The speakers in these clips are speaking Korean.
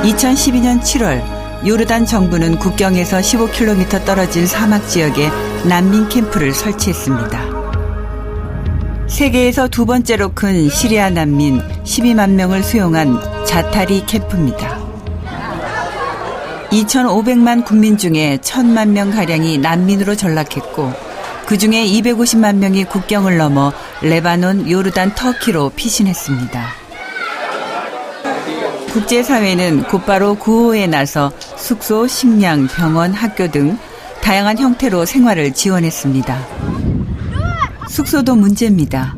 2012년 7월 요르단 정부는 국경에서 15km 떨어진 사막 지역에 난민 캠프를 설치했습니다. 세계에서 두 번째로 큰 시리아 난민 12만 명을 수용한 자타리 캠프입니다. 2,500만 국민 중에 1,000만 명가량이 난민으로 전락했고 그중에 250만 명이 국경을 넘어 레바논, 요르단, 터키로 피신했습니다. 국제사회는 곧바로 구호에 나서 숙소, 식량, 병원, 학교 등 다양한 형태로 생활을 지원했습니다. 숙소도 문제입니다.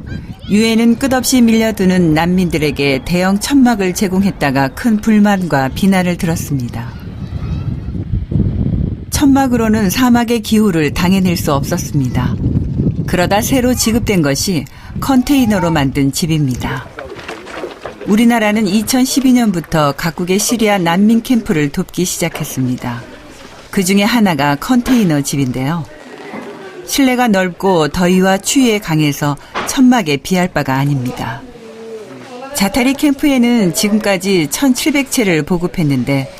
유엔은 끝없이 밀려드는 난민들에게 대형 천막을 제공했다가 큰 불만과 비난을 들었습니다. 천막으로는 사막의 기후를 당해낼 수 없었습니다. 그러다 새로 지급된 것이 컨테이너로 만든 집입니다. 우리나라는 2012년부터 각국의 시리아 난민 캠프를 돕기 시작했습니다. 그중에 하나가 컨테이너 집인데요. 실내가 넓고 더위와 추위에 강해서 천막에 비할 바가 아닙니다. 자타리 캠프에는 지금까지 1,700채를 보급했는데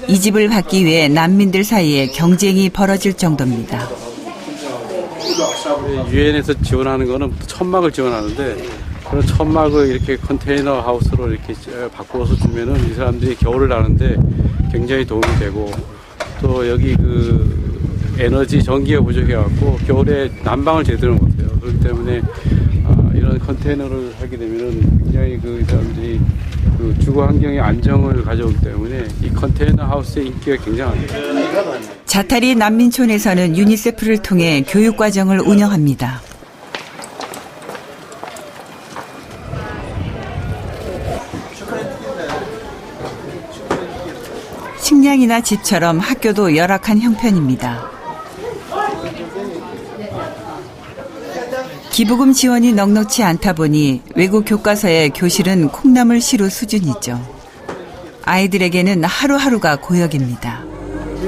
이 집을 받기 위해 난민들 사이에 경쟁이 벌어질 정도입니다. 유엔에서 지원하는 거는 천막을 지원하는데 그런 천막을 이렇게 컨테이너 하우스로 이렇게 바꾸어서 주면은 이 사람들이 겨울을 나는데 굉장히 도움이 되고 또 여기 그 에너지 전기가 부족해갖고 겨울에 난방을 제대로 못해요. 그렇기 때문에 이런 컨테이너를 하게 되면은 굉장히 그 사람들이 그 주거 환경의 안정을 가져오기 때문에 이 컨테이너 하우스의 인기가 굉장합니다. 자타리 난민촌에서는 유니세프를 통해 교육 과정을 운영합니다. 식량이나 집처럼 학교도 열악한 형편입니다. 기부금 지원이 넉넉지 않다 보니 외국 교과서의 교실은 콩나물 시루 수준이죠. 아이들에게는 하루하루가 고역입니다.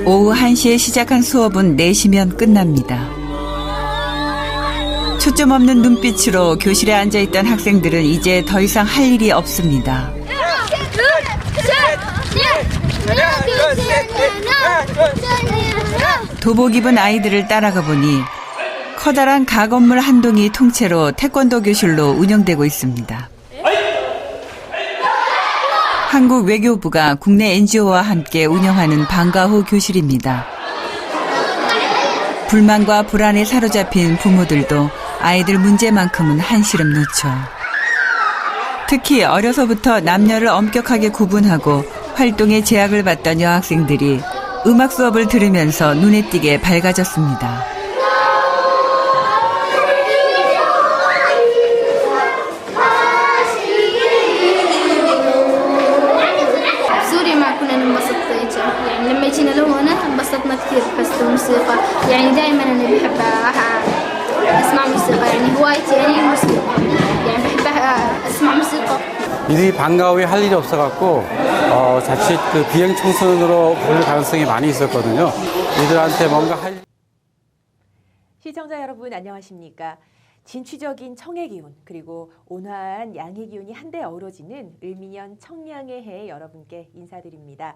오후 1시에 시작한 수업은 4시면 끝납니다. 초점 없는 눈빛으로 교실에 앉아있던 학생들은 이제 더 이상 할 일이 없습니다. 도복 입은 아이들을 따라가 보니 커다란 가건물 한 동이 통째로 태권도 교실로 운영되고 있습니다. 한국 외교부가 국내 NGO와 함께 운영하는 방과 후 교실입니다. 불만과 불안에 사로잡힌 부모들도 아이들 문제만큼은 한시름 놓죠. 특히 어려서부터 남녀를 엄격하게 구분하고 활동에 제약을 받던 여학생들이 음악 수업을 들으면서 눈에 띄게 밝아졌습니다. لما جينا لهنا انبسطنا كثير بحس الموسيقى يعني دائما انا بحب اسمع موسيقى يعني هوايتي يعني الموسيقى يعني بحب اسمع موسيقى 이들이 방과 후에 할 일이 없어갖고 자칫 그 비행 청소년으로 볼 가능성이 많이 있었거든요. 이들한테 뭔가 할 시청자 여러분 안녕하십니까? 진취적인 청의 기운 그리고 온화한 양의 기운이 한데 어우러지는 을미년 청량의 해 여러분께 인사드립니다.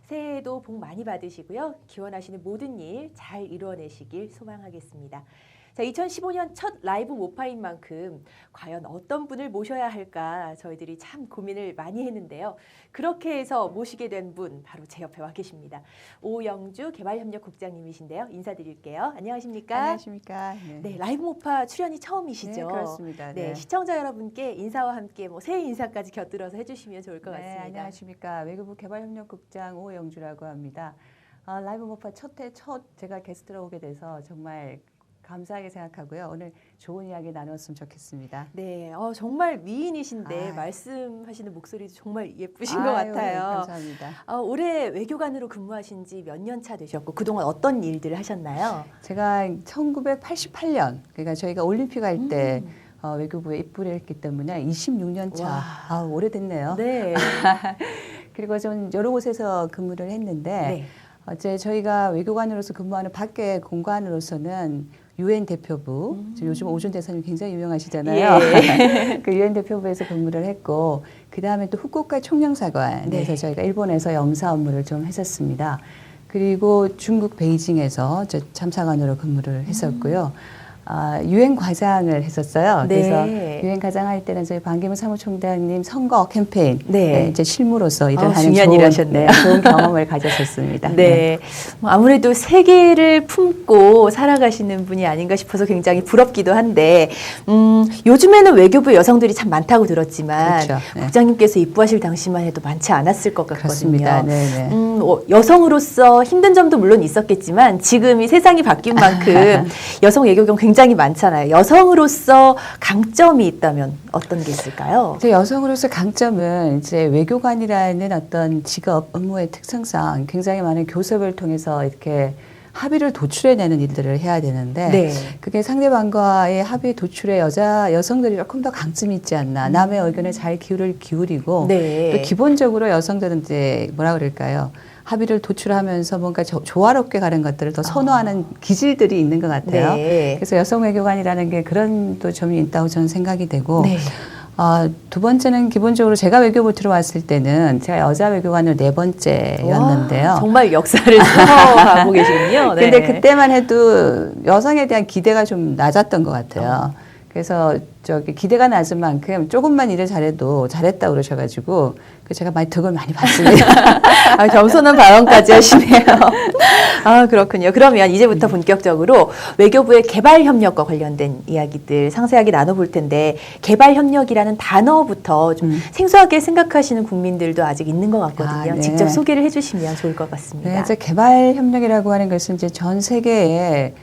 새해에도 복 많이 받으시고요. 기원하시는 모든 일 잘 이루어내시길 소망하겠습니다. 자, 2015년 첫 라이브 모파인 만큼 과연 어떤 분을 모셔야 할까 저희들이 참 고민을 많이 했는데요. 그렇게 해서 모시게 된 분 바로 제 옆에 와 계십니다. 오영주 개발협력국장님이신데요. 인사드릴게요. 안녕하십니까? 안녕하십니까? 네, 라이브 모파 출연이 처음이시죠? 네, 그렇습니다. 네, 시청자 여러분께 인사와 함께 새해 인사까지 곁들여서 해주시면 좋을 것 같습니다. 안녕하십니까? 외교부 개발협력국장 오영주라고 합니다. 라이브 모파 첫 제가 게스트로 오게 돼서 정말 감사하게 생각하고요. 오늘 좋은 이야기 나눴으면 좋겠습니다. 네, 정말 미인이신데 말씀하시는 목소리도 정말 예쁘신 것 같아요. 감사합니다. 올해 외교관으로 근무하신 지 몇 년 차 되셨고 그동안 어떤 일들을 하셨나요? 제가 1988년, 그러니까 저희가 올림픽 할 때 외교부에 입부를 했기 때문에 26년 차. 오래됐네요. 네. 그리고 좀 여러 곳에서 근무를 했는데 네. 어제 저희가 외교관으로서 근무하는 밖의 공간으로서는 유엔 대표부, 요즘 오준 대사님 굉장히 유명하시잖아요. 예. 그 유엔 대표부에서 근무를 했고, 그 다음에 또 후쿠오카 총영사관에서 네. 저희가 일본에서 영사 업무를 좀 했었습니다. 그리고 중국 베이징에서 저 참사관으로 근무를 했었고요. 유엔 과장을 했었어요. 네. 그래서 유엔 과장 할 때는 저희 반기문 사무총장님 선거 캠페인 네. 이제 실무로서 일을 하는 중요한 일 하셨네요. 좋은 경험을 가졌었습니다. 네. 뭐 아무래도 세계를 품고 살아가시는 분이 아닌가 싶어서 굉장히 부럽기도 한데, 요즘에는 외교부 여성들이 참 많다고 들었지만, 그렇죠. 네. 국장님께서 입부하실 당시만 해도 많지 않았을 것 같거든요. 그렇습니다. 네네. 여성으로서 힘든 점도 물론 있었겠지만, 지금 이 세상이 바뀐 만큼 여성 외교경 굉장히 많잖아요. 여성으로서 강점이 있다면 어떤 게 있을까요? 이제 여성으로서 강점은 이제 외교관이라는 어떤 직업 업무의 특성상 굉장히 많은 교섭을 통해서 이렇게 합의를 도출해내는 일들을 해야 되는데 네. 그게 상대방과의 합의 도출에 여성들이 조금 더 강점이 있지 않나. 남의 의견에 잘 기울이고 네. 또 기본적으로 여성들은 이제 뭐라 그럴까요? 합의를 도출하면서 뭔가 조화롭게 가는 것들을 더 선호하는 기질들이 있는 것 같아요. 네. 그래서 여성 외교관이라는 게 그런 또 점이 있다고 저는 생각이 되고 네. 두 번째는 기본적으로 제가 외교부 들어왔을 때는 제가 여자 외교관으로 4번째였는데요. 와, 정말 역사를 써가고 계시군요. 네. 근데 그때만 해도 여성에 대한 기대가 좀 낮았던 것 같아요. 그래서 기대가 낮은 만큼 조금만 일을 잘해도 잘했다고 그러셔가지고 제가 덕을 많이 봤습니다. 겸손한 발언까지 하시네요. 그렇군요. 그러면 이제부터 본격적으로 외교부의 개발협력과 관련된 이야기들 상세하게 나눠볼 텐데, 개발협력이라는 단어부터 좀 생소하게 생각하시는 국민들도 아직 있는 것 같거든요. 네. 직접 소개를 해주시면 좋을 것 같습니다. 네, 이제 개발협력이라고 하는 것은 이제 전 세계에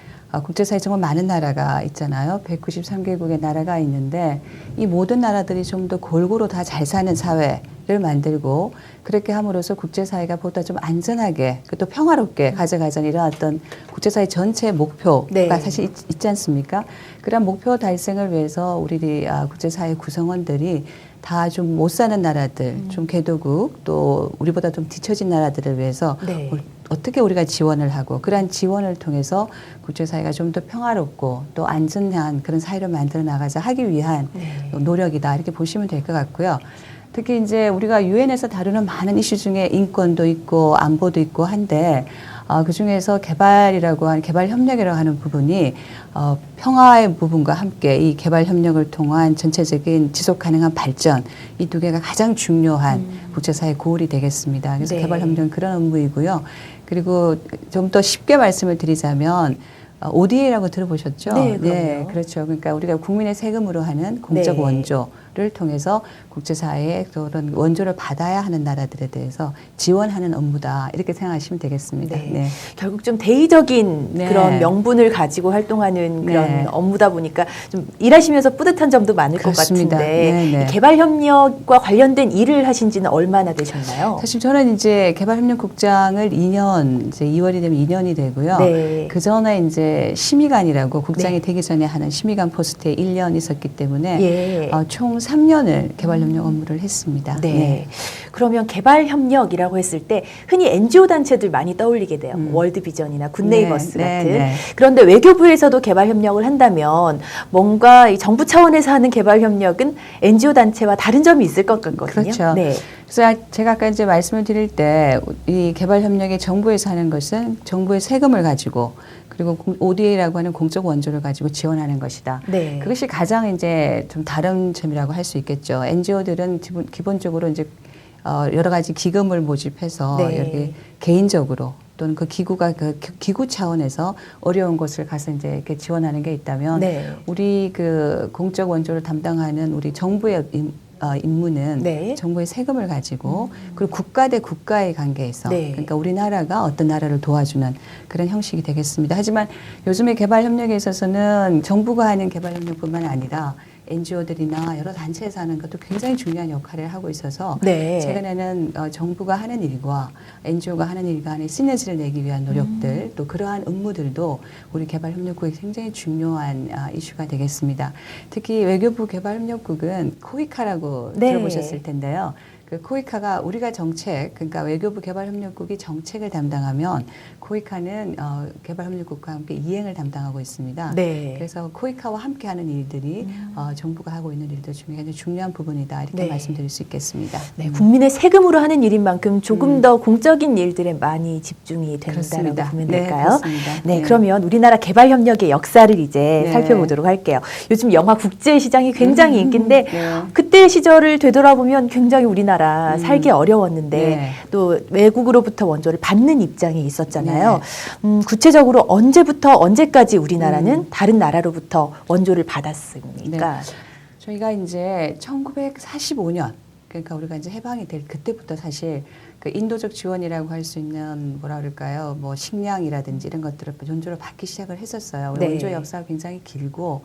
국제사회에 정말 많은 나라가 있잖아요. 193개국의 나라가 있는데 이 모든 나라들이 좀 더 골고루 다 잘 사는 사회를 만들고 그렇게 함으로써 국제사회가 보다 좀 안전하게 또 평화롭게 가져가자는 이런 어떤 국제사회 전체의 목표가 네. 사실 있지 않습니까? 그런 목표 달성을 위해서 우리 국제사회 구성원들이 다 좀 못 사는 나라들, 좀 개도국 또 우리보다 좀 뒤처진 나라들을 위해서 네. 어떻게 우리가 지원을 하고 그러한 지원을 통해서 국제사회가 좀 더 평화롭고 또 안전한 그런 사회를 만들어 나가자 하기 위한 네. 노력이다 이렇게 보시면 될 것 같고요. 특히 이제 우리가 유엔에서 다루는 많은 이슈 중에 인권도 있고 안보도 있고 한데 그 중에서 개발이라고 하는 개발 협력이라고 하는 부분이 평화의 부분과 함께 이 개발 협력을 통한 전체적인 지속 가능한 발전 이 두 개가 가장 중요한 국제사회 고울이 되겠습니다. 그래서 네. 개발 협력은 그런 업무이고요. 그리고 좀 더 쉽게 말씀을 드리자면 ODA라고 들어보셨죠? 네, 그럼요. 그렇죠. 그러니까 우리가 국민의 세금으로 하는 공적 네. 원조를 통해서 국제사회에 그런 원조를 받아야 하는 나라들에 대해서 지원하는 업무다. 이렇게 생각하시면 되겠습니다. 네. 네. 결국 좀 대의적인 네. 그런 명분을 가지고 활동하는 그런 네. 업무다 보니까 좀 일하시면서 뿌듯한 점도 많을 그렇습니다. 것 같은데, 네, 네. 이 개발협력과 관련된 일을 하신 지는 얼마나 되셨나요? 사실 저는 이제 개발협력국장을 2년, 이제 2월이 되면 2년이 되고요. 네. 그 전에 이제 심의관이라고 국장이 네. 되기 전에 하는 심의관 포스트에 1년 있었기 때문에 예. 총 3년을 개발협력 업무를 했습니다. 네. 그러면 개발협력이라고 했을 때 흔히 NGO 단체들 많이 떠올리게 돼요. 월드비전이나 굿네이버스 네, 같은. 네. 그런데 외교부에서도 개발협력을 한다면 뭔가 이 정부 차원에서 하는 개발협력은 NGO 단체와 다른 점이 있을 것 같거든요. 그렇죠. 네. 그래서 제가 아까 이제 말씀을 드릴 때 이 개발협력이 정부에서 하는 것은 정부의 세금을 가지고 그리고 ODA라고 하는 공적 원조를 가지고 지원하는 것이다. 네. 그것이 가장 이제 좀 다른 점이라고 할 수 있겠죠. NGO들은 기본적으로 이제 여러 가지 기금을 모집해서 네. 이렇게 개인적으로 또는 그 기구가 그 기구 차원에서 어려운 곳을 가서 이제 이렇게 지원하는 게 있다면 네. 우리 그 공적 원조를 담당하는 우리 정부의 임무는 네. 정부의 세금을 가지고 그리고 국가 대 국가의 관계에서 네. 그러니까 우리나라가 어떤 나라를 도와주는 그런 형식이 되겠습니다. 하지만 요즘의 개발 협력에 있어서는 정부가 하는 개발 협력뿐만 아니라 NGO들이나 여러 단체에서 하는 것도 굉장히 중요한 역할을 하고 있어서 네. 최근에는 정부가 하는 일과 NGO가 하는 일 간의 시너지를 내기 위한 노력들 또 그러한 업무들도 우리 개발협력국에 굉장히 중요한 이슈가 되겠습니다. 특히 외교부 개발협력국은 코이카라고 네. 들어보셨을 텐데요. 그 코이카가 우리가 정책, 그러니까 외교부 개발협력국이 정책을 담당하면 코이카는 개발협력국과 함께 이행을 담당하고 있습니다. 네. 그래서 코이카와 함께하는 일들이 정부가 하고 있는 일들 중에 굉장히 중요한 부분이다 이렇게 네. 말씀드릴 수 있겠습니다. 네, 국민의 세금으로 하는 일인 만큼 조금 더 공적인 일들에 많이 집중이 된다라고 그렇습니다. 보면 네, 될까요? 그렇습니다. 네, 네. 그러면 우리나라 개발협력의 역사를 이제 네. 살펴보도록 할게요. 요즘 영화 국제시장이 굉장히 인기인데 네. 그때 시절을 되돌아보면 굉장히 우리나라 살기 어려웠는데 네. 또 외국으로부터 원조를 받는 입장에 있었잖아요. 구체적으로 언제부터 언제까지 우리나라는 다른 나라로부터 원조를 받았습니까? 저희가 이제 1945년 그러니까 우리가 이제 해방이 될 그때부터 사실 그 인도적 지원이라고 할 수 있는 뭐라 그럴까요? 뭐 식량이라든지 이런 것들을 원조를 받기 시작을 했었어요. 우리 네. 원조 역사가 굉장히 길고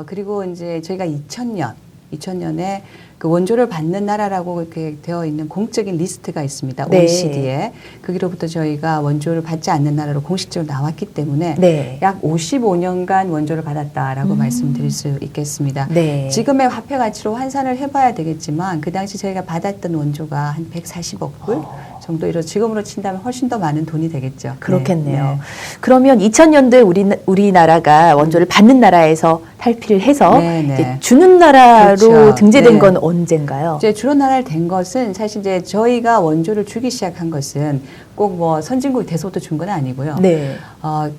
그리고 이제 저희가 2000년에 그 원조를 받는 나라라고 이렇게 되어 있는 공적인 리스트가 있습니다. 네. OECD에. 거기로부터 저희가 원조를 받지 않는 나라로 공식적으로 나왔기 때문에 네. 약 55년간 원조를 받았다라고 말씀드릴 수 있겠습니다. 네. 지금의 화폐 가치로 환산을 해봐야 되겠지만 그 당시 저희가 받았던 원조가 한 140억 불 정도로 지금으로 친다면 훨씬 더 많은 돈이 되겠죠. 그렇겠네요. 네. 그러면 2000년도에 우리나라가 원조를 받는 나라에서 탈피를 해서 네, 네. 이제 주는 나라로 그렇죠. 등재된 네. 건 언젠가요? 이제 주로 나라를 된 것은 사실 이제 저희가 원조를 주기 시작한 것은 꼭 뭐 선진국이 돼서부터 준 건 아니고요. 네.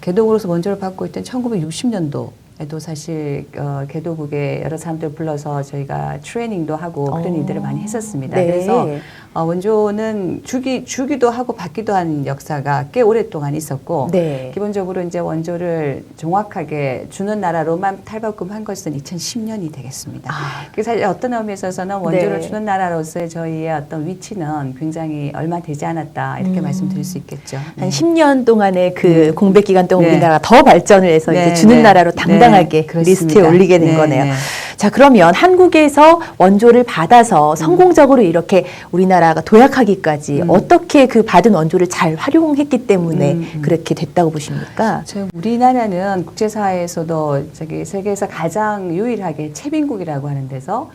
개도국으로서 원조를 받고 있던 1960년도에도 사실 개도국의 여러 사람들을 불러서 저희가 트레이닝도 하고 그런 일들을 많이 했었습니다. 네. 그래서 원조는 주기도 하고 받기도 한 역사가 꽤 오랫동안 있었고 네. 기본적으로 이제 원조를 정확하게 주는 나라로만 탈바꿈한 것은 2010년이 되겠습니다. 그래서 사실 어떤 의미에 있어서는 원조를 네. 주는 나라로서의 저희의 어떤 위치는 굉장히 얼마 되지 않았다 이렇게 말씀드릴 수 있겠죠. 한 10년 동안의 그 공백 기간 동안 네. 우리나라가 더 발전을 해서 네, 이제 주는 네. 나라로 당당하게 네, 그렇습니다. 리스트에 올리게 된 네, 거네요. 네. 자, 그러면 한국에서 원조를 받아서 성공적으로 이렇게 우리나라가 도약하기까지 어떻게 그 받은 원조를 잘 활용했기 때문에 그렇게 됐다고 보십니까? 우리나라는 국제사회에서도 세계에서 가장 유일하게 채빈국이라고 하는 데서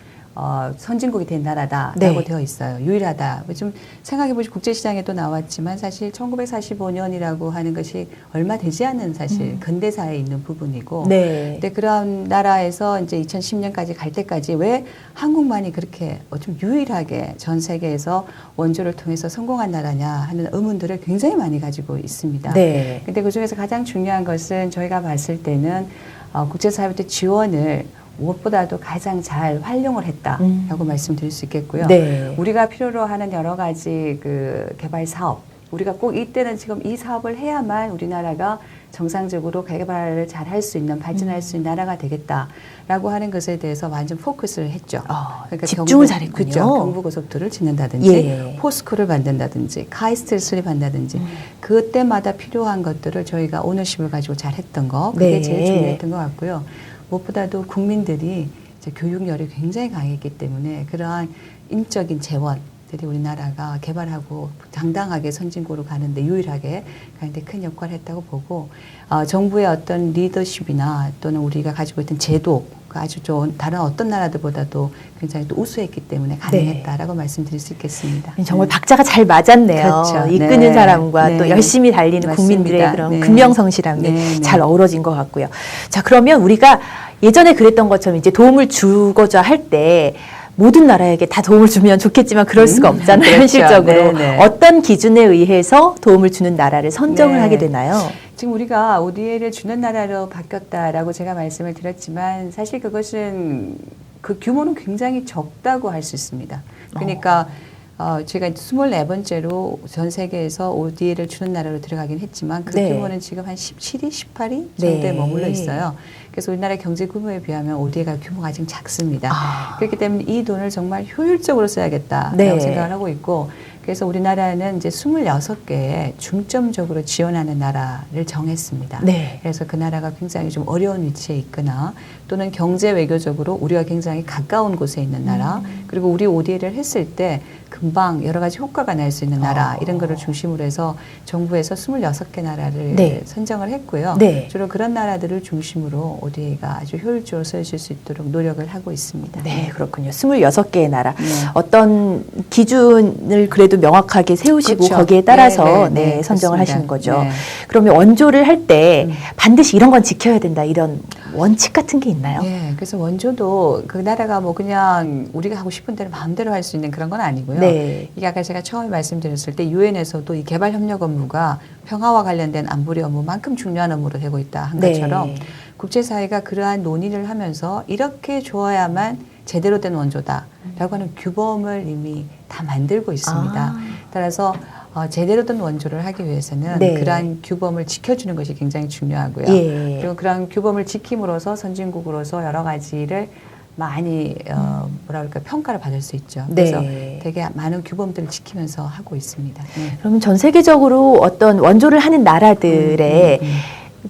선진국이 된 나라다라고 네. 되어 있어요. 유일하다. 좀 생각해보시 국제시장에도 나왔지만 사실 1945년이라고 하는 것이 얼마 되지 않은 사실 근대사에 있는 부분이고 네. 근데 그런 나라에서 이제 2010년까지 갈 때까지 왜 한국만이 그렇게 좀 유일하게 전 세계에서 원조를 통해서 성공한 나라냐 하는 의문들을 굉장히 많이 가지고 있습니다. 네. 근데 그 중에서 가장 중요한 것은 저희가 봤을 때는 국제사회부터 지원을 무엇보다도 가장 잘 활용을 했다라고 말씀드릴 수 있겠고요. 네. 우리가 필요로 하는 여러 가지 그 개발 사업, 우리가 꼭 이때는 지금 이 사업을 해야만 우리나라가 정상적으로 개발을 잘 할 수 있는, 발전할 수 있는 나라가 되겠다라고 하는 것에 대해서 완전 포커스를 했죠. 그러니까 집중을 잘했군요. 그렇죠. 경부고속도로를 짓는다든지, 예. 포스코를 만든다든지, 카이스트를 수립한다든지, 그때마다 필요한 것들을 저희가 오너십을 가지고 잘했던 거, 그게 네. 제일 중요했던 것 같고요. 무엇보다도 국민들이 이제 교육열이 굉장히 강했기 때문에 그러한 인적인 재원들이 우리나라가 개발하고 당당하게 선진국으로 가는데 유일하게 가는데 큰 역할을 했다고 보고 정부의 어떤 리더십이나 또는 우리가 가지고 있던 제도가 아주 좋은 다른 어떤 나라들보다도 굉장히 또 우수했기 때문에 가능했다라고 말씀드릴 수 있겠습니다. 정말 박자가 잘 맞았네요. 그렇죠. 이끄는 네. 사람과 네. 또 열심히 달리는 맞습니다. 국민들의 그런 네. 근명성실함이 네. 잘 어우러진 것 같고요. 자, 그러면 우리가 예전에 그랬던 것처럼 이제 도움을 주고자 할 때 모든 나라에게 다 도움을 주면 좋겠지만 그럴 수가 없잖아요. 그렇죠. 현실적으로. 네, 네. 어떤 기준에 의해서 도움을 주는 나라를 선정을 네. 하게 되나요? 지금 우리가 ODA를 주는 나라로 바뀌었다라고 제가 말씀을 드렸지만 사실 그것은 그 규모는 굉장히 적다고 할 수 있습니다. 그러니까 제가 24번째로 전 세계에서 ODA를 주는 나라로 들어가긴 했지만 그 네. 규모는 지금 한 17위, 18위 정도에 네. 머물러 있어요. 그래서 우리나라의 경제 규모에 비하면 ODA가 규모가 아직 작습니다. 그렇기 때문에 이 돈을 정말 효율적으로 써야겠다라고 네. 생각을 하고 있고 그래서 우리나라는 이제 26개의 중점적으로 지원하는 나라를 정했습니다. 네. 그래서 그 나라가 굉장히 좀 어려운 위치에 있거나 또는 경제 외교적으로 우리가 굉장히 가까운 곳에 있는 나라 그리고 우리 ODA를 했을 때 금방 여러 가지 효과가 날 수 있는 나라 이런 거를 중심으로 해서 정부에서 26개 나라를 네. 선정을 했고요. 네. 주로 그런 나라들을 중심으로 ODA가 아주 효율적으로 쓰여질 수 있도록 노력을 하고 있습니다. 네, 그렇군요. 26개의 나라. 네. 어떤 기준을 그래도 명확하게 세우시고 그렇죠. 거기에 따라서 네, 네, 네, 네, 선정을 그렇습니다. 하시는 거죠. 네. 그러면 원조를 할 때 반드시 이런 건 지켜야 된다. 이런 원칙 같은 게 있나요? 네, 그래서 원조도 그 나라가 뭐 그냥 우리가 하고 싶은 대로 마음대로 할 수 있는 그런 건 아니고요. 네. 이게 아까 제가 처음에 말씀드렸을 때 유엔에서도 이 개발 협력 업무가 평화와 관련된 안보리 업무만큼 중요한 업무로 되고 있다 한 네. 것처럼 국제사회가 그러한 논의를 하면서 이렇게 좋아야만 제대로 된 원조다라고 하는 규범을 이미 다 만들고 있습니다. 따라서 제대로 된 원조를 하기 위해서는 네. 그러한 규범을 지켜주는 것이 굉장히 중요하고요. 예. 그리고 그런 규범을 지킴으로써 선진국으로서 여러 가지를 많이 뭐랄까 평가를 받을 수 있죠. 그래서 네. 되게 많은 규범들을 지키면서 하고 있습니다. 네. 그러면 전 세계적으로 어떤 원조를 하는 나라들의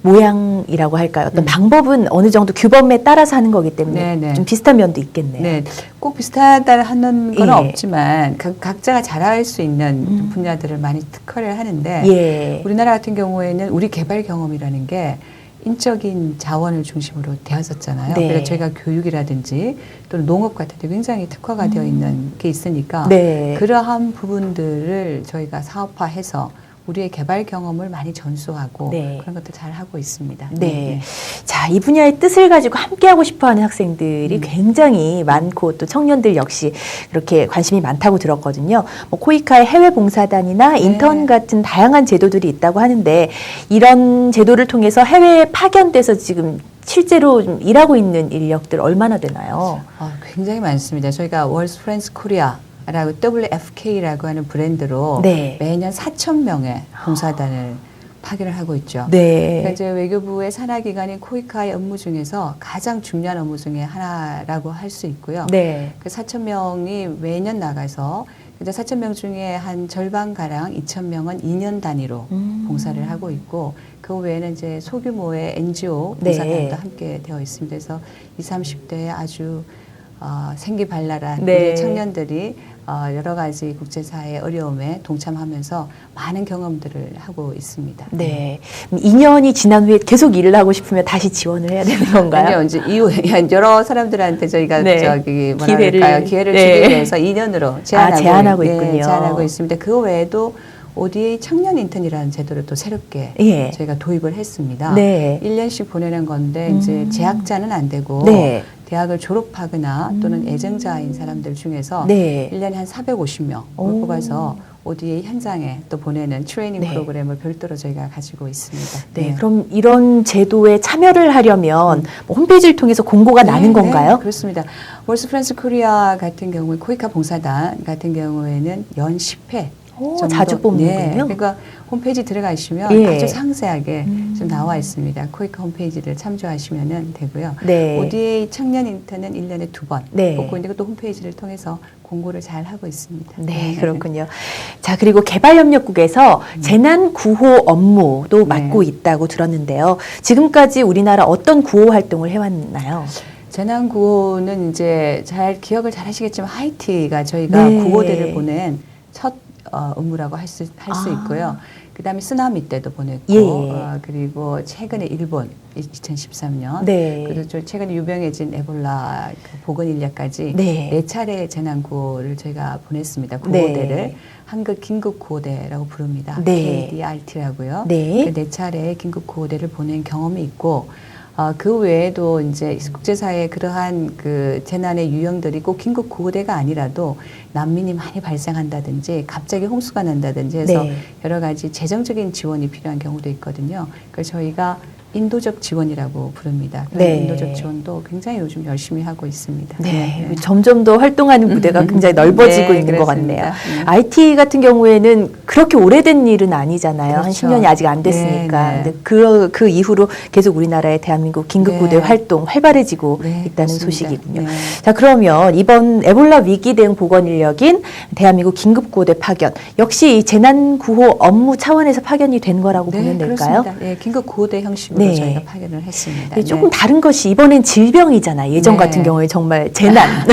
모양이라고 할까요? 어떤 방법은 어느 정도 규범에 따라서 하는 거기 때문에 네, 네. 좀 비슷한 면도 있겠네요. 네, 꼭 비슷하다 하는 건 예. 없지만 각자가 잘할 수 있는 분야들을 많이 특화를 하는데 예. 우리나라 같은 경우에는 우리 개발 경험이라는 게 인적인 자원을 중심으로 되었었잖아요. 네. 그래서 저희가 교육이라든지 또는 농업 같은 데 굉장히 특화가 되어 있는 게 있으니까 네. 그러한 부분들을 저희가 사업화해서 우리의 개발 경험을 많이 전수하고 네. 그런 것도 잘 하고 있습니다. 네. 자, 이 분야의 뜻을 가지고 함께하고 싶어 하는 학생들이 굉장히 많고 또 청년들 역시 그렇게 관심이 많다고 들었거든요. 뭐 코이카의 해외 봉사단이나 인턴 같은 다양한 제도들이 있다고 하는데 이런 제도를 통해서 해외에 파견돼서 지금 실제로 좀 일하고 있는 인력들 얼마나 되나요? 굉장히 많습니다. 저희가 월스 프렌즈 코리아 라고 WFK라고 하는 브랜드로 네. 매년 4,000명의 봉사단을 파견을 하고 있죠. 네. 그러니까 이제 외교부의 산하기관인 코이카의 업무 중에서 가장 중요한 업무 중에 하나라고 할 수 있고요. 네. 그 4,000명이 매년 나가서 이제 4,000명 중에 한 절반가량 2,000명은 2년 단위로 봉사를 하고 있고 그 외에는 이제 소규모의 NGO 봉사단도 네. 함께 되어 있습니다. 그래서 20, 30대에 아주 생기발랄한 네. 우리 청년들이 여러 가지 국제사회의 어려움에 동참하면서 많은 경험들을 하고 있습니다. 네. 2년이 지난 후에 계속 일을 하고 싶으면 다시 지원을 해야 되는 건가요? 아니요, 이제 이후에 여러 사람들한테 저희가 네. 저기 기회를 기회를 네. 주기 위해서 2년으로 제한하고 있군요. 제한하고 있습니다. 그 외에도 ODA 청년 인턴이라는 제도를 또 새롭게 예. 저희가 도입을 했습니다. 네. 1년씩 보내는 건데 이제 재학자는 안 되고 네. 대학을 졸업하거나 또는 애정자인 사람들 중에서 네. 1년에 한 450명을 뽑아서 ODA 현장에 또 보내는 트레이닝 네. 프로그램을 별도로 저희가 가지고 있습니다. 네, 그럼 이런 제도에 참여를 하려면 뭐 홈페이지를 통해서 공고가 나는 건가요? 그렇습니다. 월스 프렌즈 코리아 같은 경우에 코이카 봉사단 같은 경우에는 연 10회 정도. 자주 뽑는군요. 그러니까 홈페이지 들어가시면 예. 아주 상세하게 좀 나와 있습니다. 코이카 홈페이지를 참조하시면 되고요. 네. ODA 청년 인턴은 1년에 2번 네. 뽑고 있는데 또 홈페이지를 통해서 공고를 잘 하고 있습니다. 네, 그렇군요. 자, 그리고 개발협력국에서 재난 구호 업무도 맡고 있다고 들었는데요. 지금까지 우리나라 어떤 구호 활동을 해왔나요? 재난구호는 이제 잘 기억을 잘 하시겠지만 하이티가 저희가 네. 구호대를 보낸 첫 업무라고 할 수 있고요. 그다음에 쓰나미 때도 보냈고 예. 그리고 최근에 일본 2013년 네. 그리고 좀 최근에 유명해진 에볼라 그 보건 인력까지 네. 4차례 재난구호를 저희가 보냈습니다. 구호대를 네. 한국 긴급구호대라고 부릅니다. 네. KDRT라고요. 네. 그 4차례 긴급구호대를 보낸 경험이 있고 그 외에도 이제 국제사회의 그러한 그 재난의 유형들이 꼭 긴급 구호대가 아니라도 난민이 많이 발생한다든지 갑자기 홍수가 난다든지 해서 네. 여러 가지 재정적인 지원이 필요한 경우도 있거든요. 그래서 저희가 인도적 지원이라고 부릅니다. 그런 네. 인도적 지원도 굉장히 요즘 열심히 하고 있습니다. 네, 점점 더 활동하는 무대가 굉장히 넓어지고 네, 있는 것 그렇습니다. 같네요. IT 같은 경우에는 그렇게 오래된 일은 아니잖아요. 한 그렇죠. 10년이 아직 안 됐으니까. 네, 네. 근데 그 이후로 계속 우리나라의 대한민국 긴급구대 네. 활동 활발해지고 네, 있다는 그렇습니다. 소식이군요. 네. 자, 그러면 이번 에볼라 위기 대응 보건 인력인 대한민국 긴급구호대 파견 역시 이 재난 구호 업무 차원에서 파견이 된 거라고 보면 될까요? 그렇습니다. 네, 긴급 구호대 형식으로 네. 저희가 파견을 했습니다. 네, 조금 다른 것이 이번엔 질병이잖아요. 예전 네. 같은 경우에 정말 재난.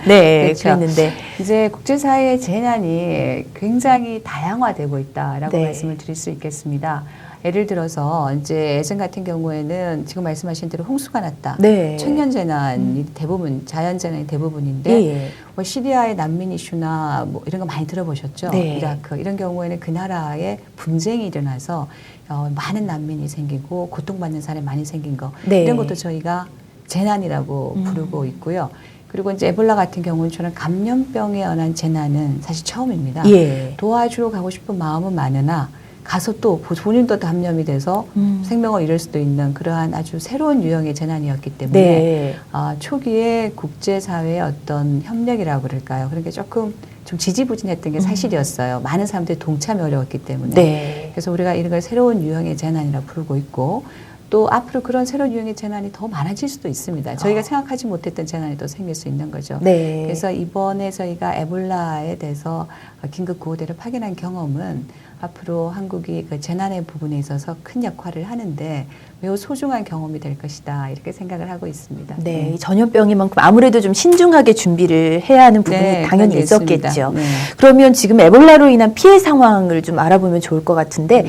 네, 그렇죠. 그랬는데. 이제 국제사회의 재난이 굉장히 다양화되고 있다라고 네. 말씀을 드릴 수 있겠습니다. 예를 들어서 이제 예전 같은 경우에는 지금 말씀하신 대로 홍수가 났다. 네. 천년 재난이 대부분 자연 재난이 대부분인데 예. 뭐 시리아의 난민 이슈나 뭐 이런 거 많이 들어보셨죠? 네. 이라크 이런 경우에는 그 나라에 분쟁이 일어나서 많은 난민이 생기고 고통받는 사람이 많이 생긴 거 네. 이런 것도 저희가 재난이라고 부르고 있고요. 그리고 이제 에볼라 같은 경우는 저는 감염병에 관한 재난은 사실 처음입니다. 예. 도와주러 가고 싶은 마음은 많으나 가서 또 본인도 감염이 돼서 생명을 잃을 수도 있는 그러한 아주 새로운 유형의 재난이었기 때문에 네. 초기에 국제사회의 어떤 협력이라고 그럴까요? 그러니까 조금 좀 지지부진했던 게 사실이었어요. 많은 사람들이 동참이 어려웠기 때문에. 네. 그래서 우리가 이런 걸 새로운 유형의 재난이라고 부르고 있고 또 앞으로 그런 새로운 유형의 재난이 더 많아질 수도 있습니다. 저희가 생각하지 못했던 재난이 또 생길 수 있는 거죠. 네. 그래서 이번에 저희가 에볼라에 대해서 긴급 구호대를 파견한 경험은 앞으로 한국이 그 재난의 부분에 있어서 큰 역할을 하는데 매우 소중한 경험이 될 것이다 이렇게 생각을 하고 있습니다. 네, 이 전염병이만큼 아무래도 좀 신중하게 준비를 해야 하는 부분이 네, 당연히 그건 있습니다. 있었겠죠. 네. 그러면 지금 에볼라로 인한 피해 상황을 좀 알아보면 좋을 것 같은데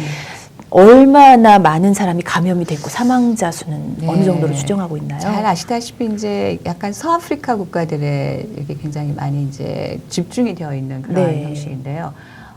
얼마나 많은 사람이 감염이 됐고 사망자 수는 네. 어느 정도로 추정하고 있나요? 잘 아시다시피 이제 약간 서아프리카 국가들에 이렇게 굉장히 많이 이제 집중이 되어 있는 그런 네. 형식인데요.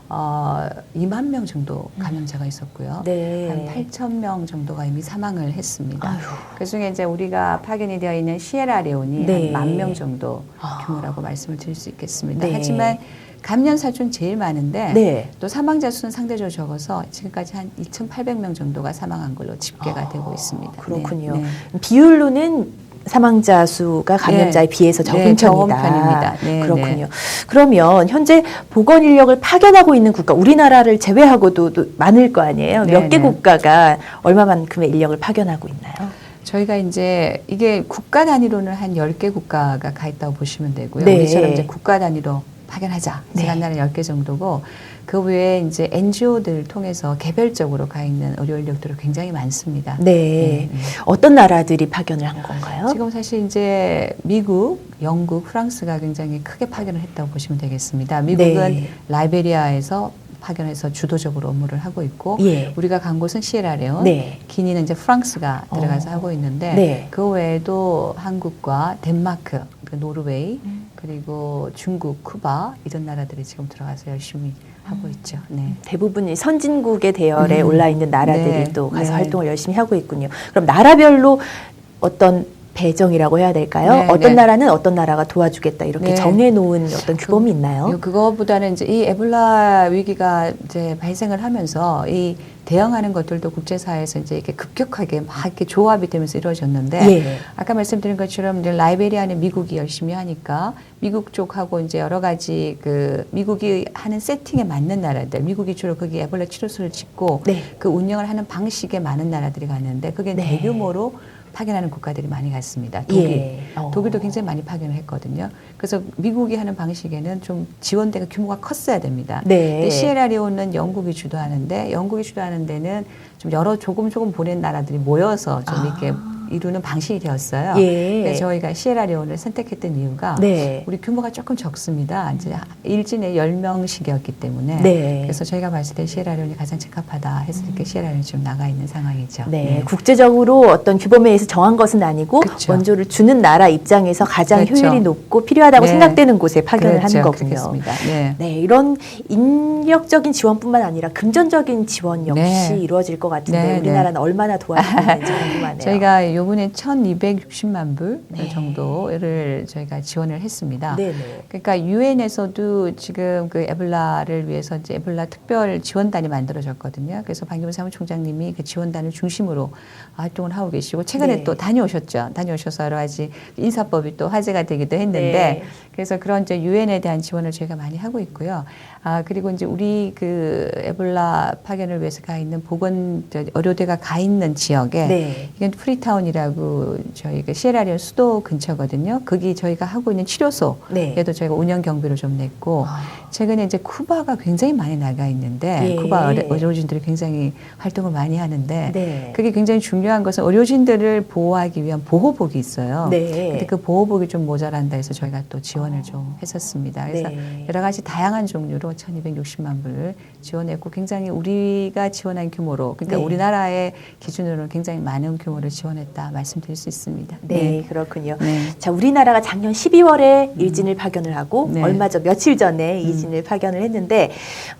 2만 명 정도 감염자가 있었고요. 네. 한 8천 명 정도가 이미 사망을 했습니다. 아유. 그중에 이제 우리가 파견이 되어 있는 시에라레온이 네. 한 1만 명 정도 아. 규모라고 말씀을 드릴 수 있겠습니다. 네. 하지만 감염자 수는 제일 많은데 네. 또 사망자 수는 상대적으로 적어서 지금까지 한 2,800명 정도가 사망한 걸로 집계가 되고 있습니다. 그렇군요. 네, 네. 비율로는 사망자 수가 감염자에 네. 비해서 적은 네, 적은 편이다. 편입니다. 네, 그렇군요. 네. 그러면 현재 보건 인력을 파견하고 있는 국가, 우리나라를 제외하고도 또 많을 거 아니에요? 네, 몇 개 네. 국가가 얼마만큼의 인력을 파견하고 있나요? 저희가 이제 이게 국가 단위로는 한 10개 국가가 가 있다고 보시면 되고요. 네. 우리처럼 이제 국가 단위로 파견하자. 네. 시간단은 10개 정도고 그 외에 이제 NGO들 통해서 개별적으로 가 있는 의료 인력들이 굉장히 많습니다. 네. 어떤 나라들이 파견을 한 건가요? 지금 사실 이제 미국, 영국, 프랑스가 굉장히 크게 파견을 했다고 보시면 되겠습니다. 미국은 네. 라이베리아에서 파견해서 주도적으로 업무를 하고 있고 예. 우리가 간 곳은 시에라레온, 네. 기니는 이제 프랑스가 들어가서 하고 있는데 네. 그 외에도 한국과 덴마크, 노르웨이 그리고 중국, 쿠바 이런 나라들이 지금 들어가서 열심히 하고 있죠. 네. 대부분 이 선진국의 대열에 올라 있는 나라들이 네. 또 가서 네. 활동을 열심히 하고 있군요. 그럼 나라별로 어떤 배정이라고 해야 될까요? 네, 어떤 네. 나라는 어떤 나라가 도와주겠다 이렇게 네. 정해놓은 어떤 규범이 있나요? 그거보다는 이제 이 에볼라 위기가 이제 발생을 하면서 이 대응하는 것들도 국제사회에서 이제 이렇게 급격하게 막 이렇게 조합이 되면서 이루어졌는데 예. 아까 말씀드린 것처럼 이제 라이베리아는 미국이 열심히 하니까 미국 쪽하고 이제 여러 가지 그 미국이 하는 세팅에 맞는 나라들, 미국이 주로 거기 에볼라 치료소를 짓고 네. 그 운영을 하는 방식에 많은 나라들이 갔는데 그게 네. 대규모로 파견하는 국가들이 많이 갔습니다. 독일. 예. 독일도 굉장히 많이 파견을 했거든요. 그래서 미국이 하는 방식에는 좀 지원대가 규모가 컸어야 됩니다. 네. 근데 시에라리온은 영국이 주도하는데 영국이 주도하는 데는 좀 여러 조금 보낸 나라들이 모여서 좀 이렇게 이루는 방식이 되었어요. 예. 그래서 저희가 시에라리온을 선택했던 이유가 네. 우리 규모가 조금 적습니다. 이제 일진에 10명씩이었기 때문에 네. 그래서 저희가 봤을 때 시에라리온이 가장 적합하다 해서 이렇게 시에라리온이 좀 나가 있는 상황이죠. 네, 국제적으로 어떤 규범에 의해서 정한 것은 아니고 그렇죠. 원조를 주는 나라 입장에서 가장 그렇죠. 효율이 높고 필요하다고 네. 생각되는 곳에 파견을 그렇죠. 하는 거군요. 그렇습니다. 네. 네, 이런 인력적인 지원뿐만 아니라 금전적인 지원 역시 네. 이루어질 것 같은데 네, 우리나라는 얼마나 도와주고 있는지 궁금하네요. 저희가 요번에 1,260만 불 네. 정도를 저희가 지원을 했습니다. 네네. 그러니까 유엔에서도 지금 그 에볼라를 위해서 이제 에볼라 특별 지원단이 만들어졌거든요. 그래서 방기문 사무총장님이 그 지원단을 중심으로 활동을 하고 계시고 최근에 네. 또 다녀오셨죠. 다녀오셔서 여러 가지 인사법이 또 화제가 되기도 했는데 네. 그래서 그런 이제 유엔에 대한 지원을 저희가 많이 하고 있고요. 그리고 이제 우리 그 에볼라 파견을 위해서 가 있는 보건 의료대가 가 있는 지역에 네. 이건 프리타운 리온이라고 저희가 시에라리온 수도 근처거든요. 거기 저희가 하고 있는 치료소에도 네. 저희가 운영 경비를 좀 냈고 최근에 이제 쿠바가 굉장히 많이 나가 있는데 예. 쿠바 의료진들이 굉장히 활동을 많이 하는데 네. 그게 굉장히 중요한 것은 의료진들을 보호하기 위한 보호복이 있어요. 네. 근데 그 보호복이 좀 모자란다 해서 저희가 또 지원을 좀 했었습니다. 그래서 네. 여러 가지 다양한 종류로 1,260만 불을 지원했고 굉장히 우리가 지원한 규모로 그러니까 네. 우리나라의 기준으로는 굉장히 많은 규모를 지원했다 말씀드릴 수 있습니다. 네, 그렇군요. 네. 자, 우리나라가 작년 12월에 일진을 파견을 하고 네. 얼마 전 며칠 전에 이진을 파견을 했는데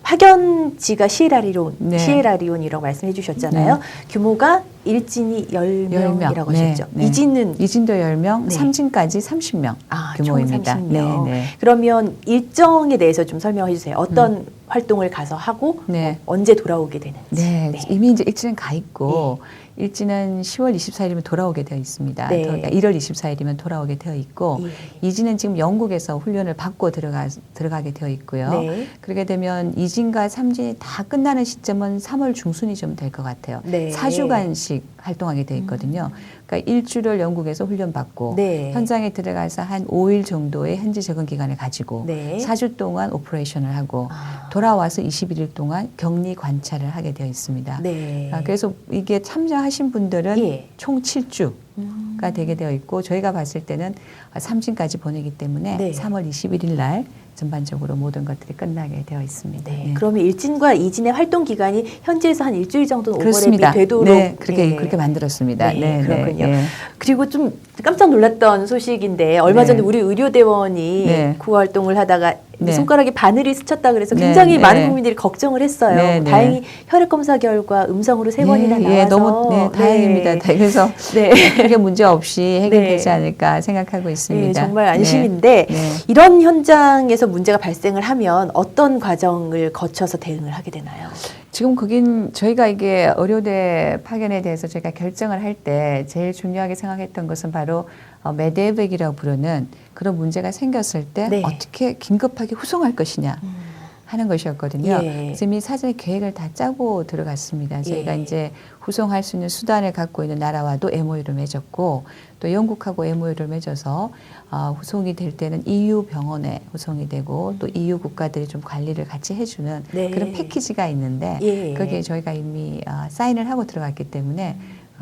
파견지가 시에라리온이라고 말씀해 주셨잖아요. 네. 규모가 일진이 10명이라고 하셨죠. 네. 이진은 이진도 10명, 네. 3진까지 30명 규모입니다. 총 30명. 네, 네. 그러면 일정에 대해서 좀 설명해 주세요. 어떤 활동을 가서 하고 네. 언제 돌아오게 되는지. 네, 이미 이제 일지는 가 있고 일지는 10월 24일이면 돌아오게 되어 있습니다. 네. 그러니까 1월 24일이면 돌아오게 되어 있고 예. 이진은 지금 영국에서 훈련을 받고 들어가게 되어 있고요. 네. 그렇게 되면 이진과 삼진이 다 끝나는 시점은 3월 중순이 좀 될 것 같아요. 네. 4주간씩 활동하게 되어 있거든요. 그러니까 일주를 영국에서 훈련받고 네. 현장에 들어가서 한 5일 정도의 현지 적응 기간을 가지고 네. 4주 동안 오퍼레이션을 하고 아. 돌아와서 21일 동안 격리 관찰을 하게 되어 있습니다. 네. 그래서 이게 참여하신 분들은 예. 총 7주가 되게 되어 있고 저희가 봤을 때는 3진까지 보내기 때문에 네. 3월 21일 날 전반적으로 모든 것들이 끝나게 되어 있습니다. 네. 네. 그러면 일진과 이진의 활동 기간이 현지에서 한 일주일 정도는 그렇습니다. 오버랩이 되도록 네, 그렇게 네. 그렇게 만들었습니다. 네, 네, 그렇군요. 네. 그리고 좀 깜짝 놀랐던 소식인데 얼마 네. 전에 우리 의료대원이 네. 구호 활동을 하다가 네. 손가락에 바늘이 스쳤다 그래서 네, 굉장히 네. 많은 국민들이 걱정을 했어요. 네, 네. 다행히 혈액 검사 결과 음성으로 3번이나 나와서 예, 너무 다행입니다. 그래서 네. 크게 문제 없이 해결되지 네. 않을까 생각하고 있습니다. 네, 정말 안심인데 네. 네. 이런 현장에서 문제가 발생을 하면 어떤 과정을 거쳐서 대응을 하게 되나요? 지금 거긴 저희가 이게 의료대 파견에 대해서 저희가 결정을 할 때 제일 중요하게 생각했던 것은 바로 메데백이라고 부르는 그런 문제가 생겼을 때 네. 어떻게 긴급하게 후송할 것이냐 하는 것이었거든요. 예. 그래서 이미 사전에 계획을 다 짜고 들어갔습니다. 저희가 예. 이제 후송할 수 있는 수단을 갖고 있는 나라와도 MOU를 맺었고 또 영국하고 MOU를 맺어서 후송이 될 때는 EU 병원에 후송이 되고 또 EU 국가들이 좀 관리를 같이 해주는 네. 그런 패키지가 있는데 예. 거기에 저희가 이미 사인을 하고 들어갔기 때문에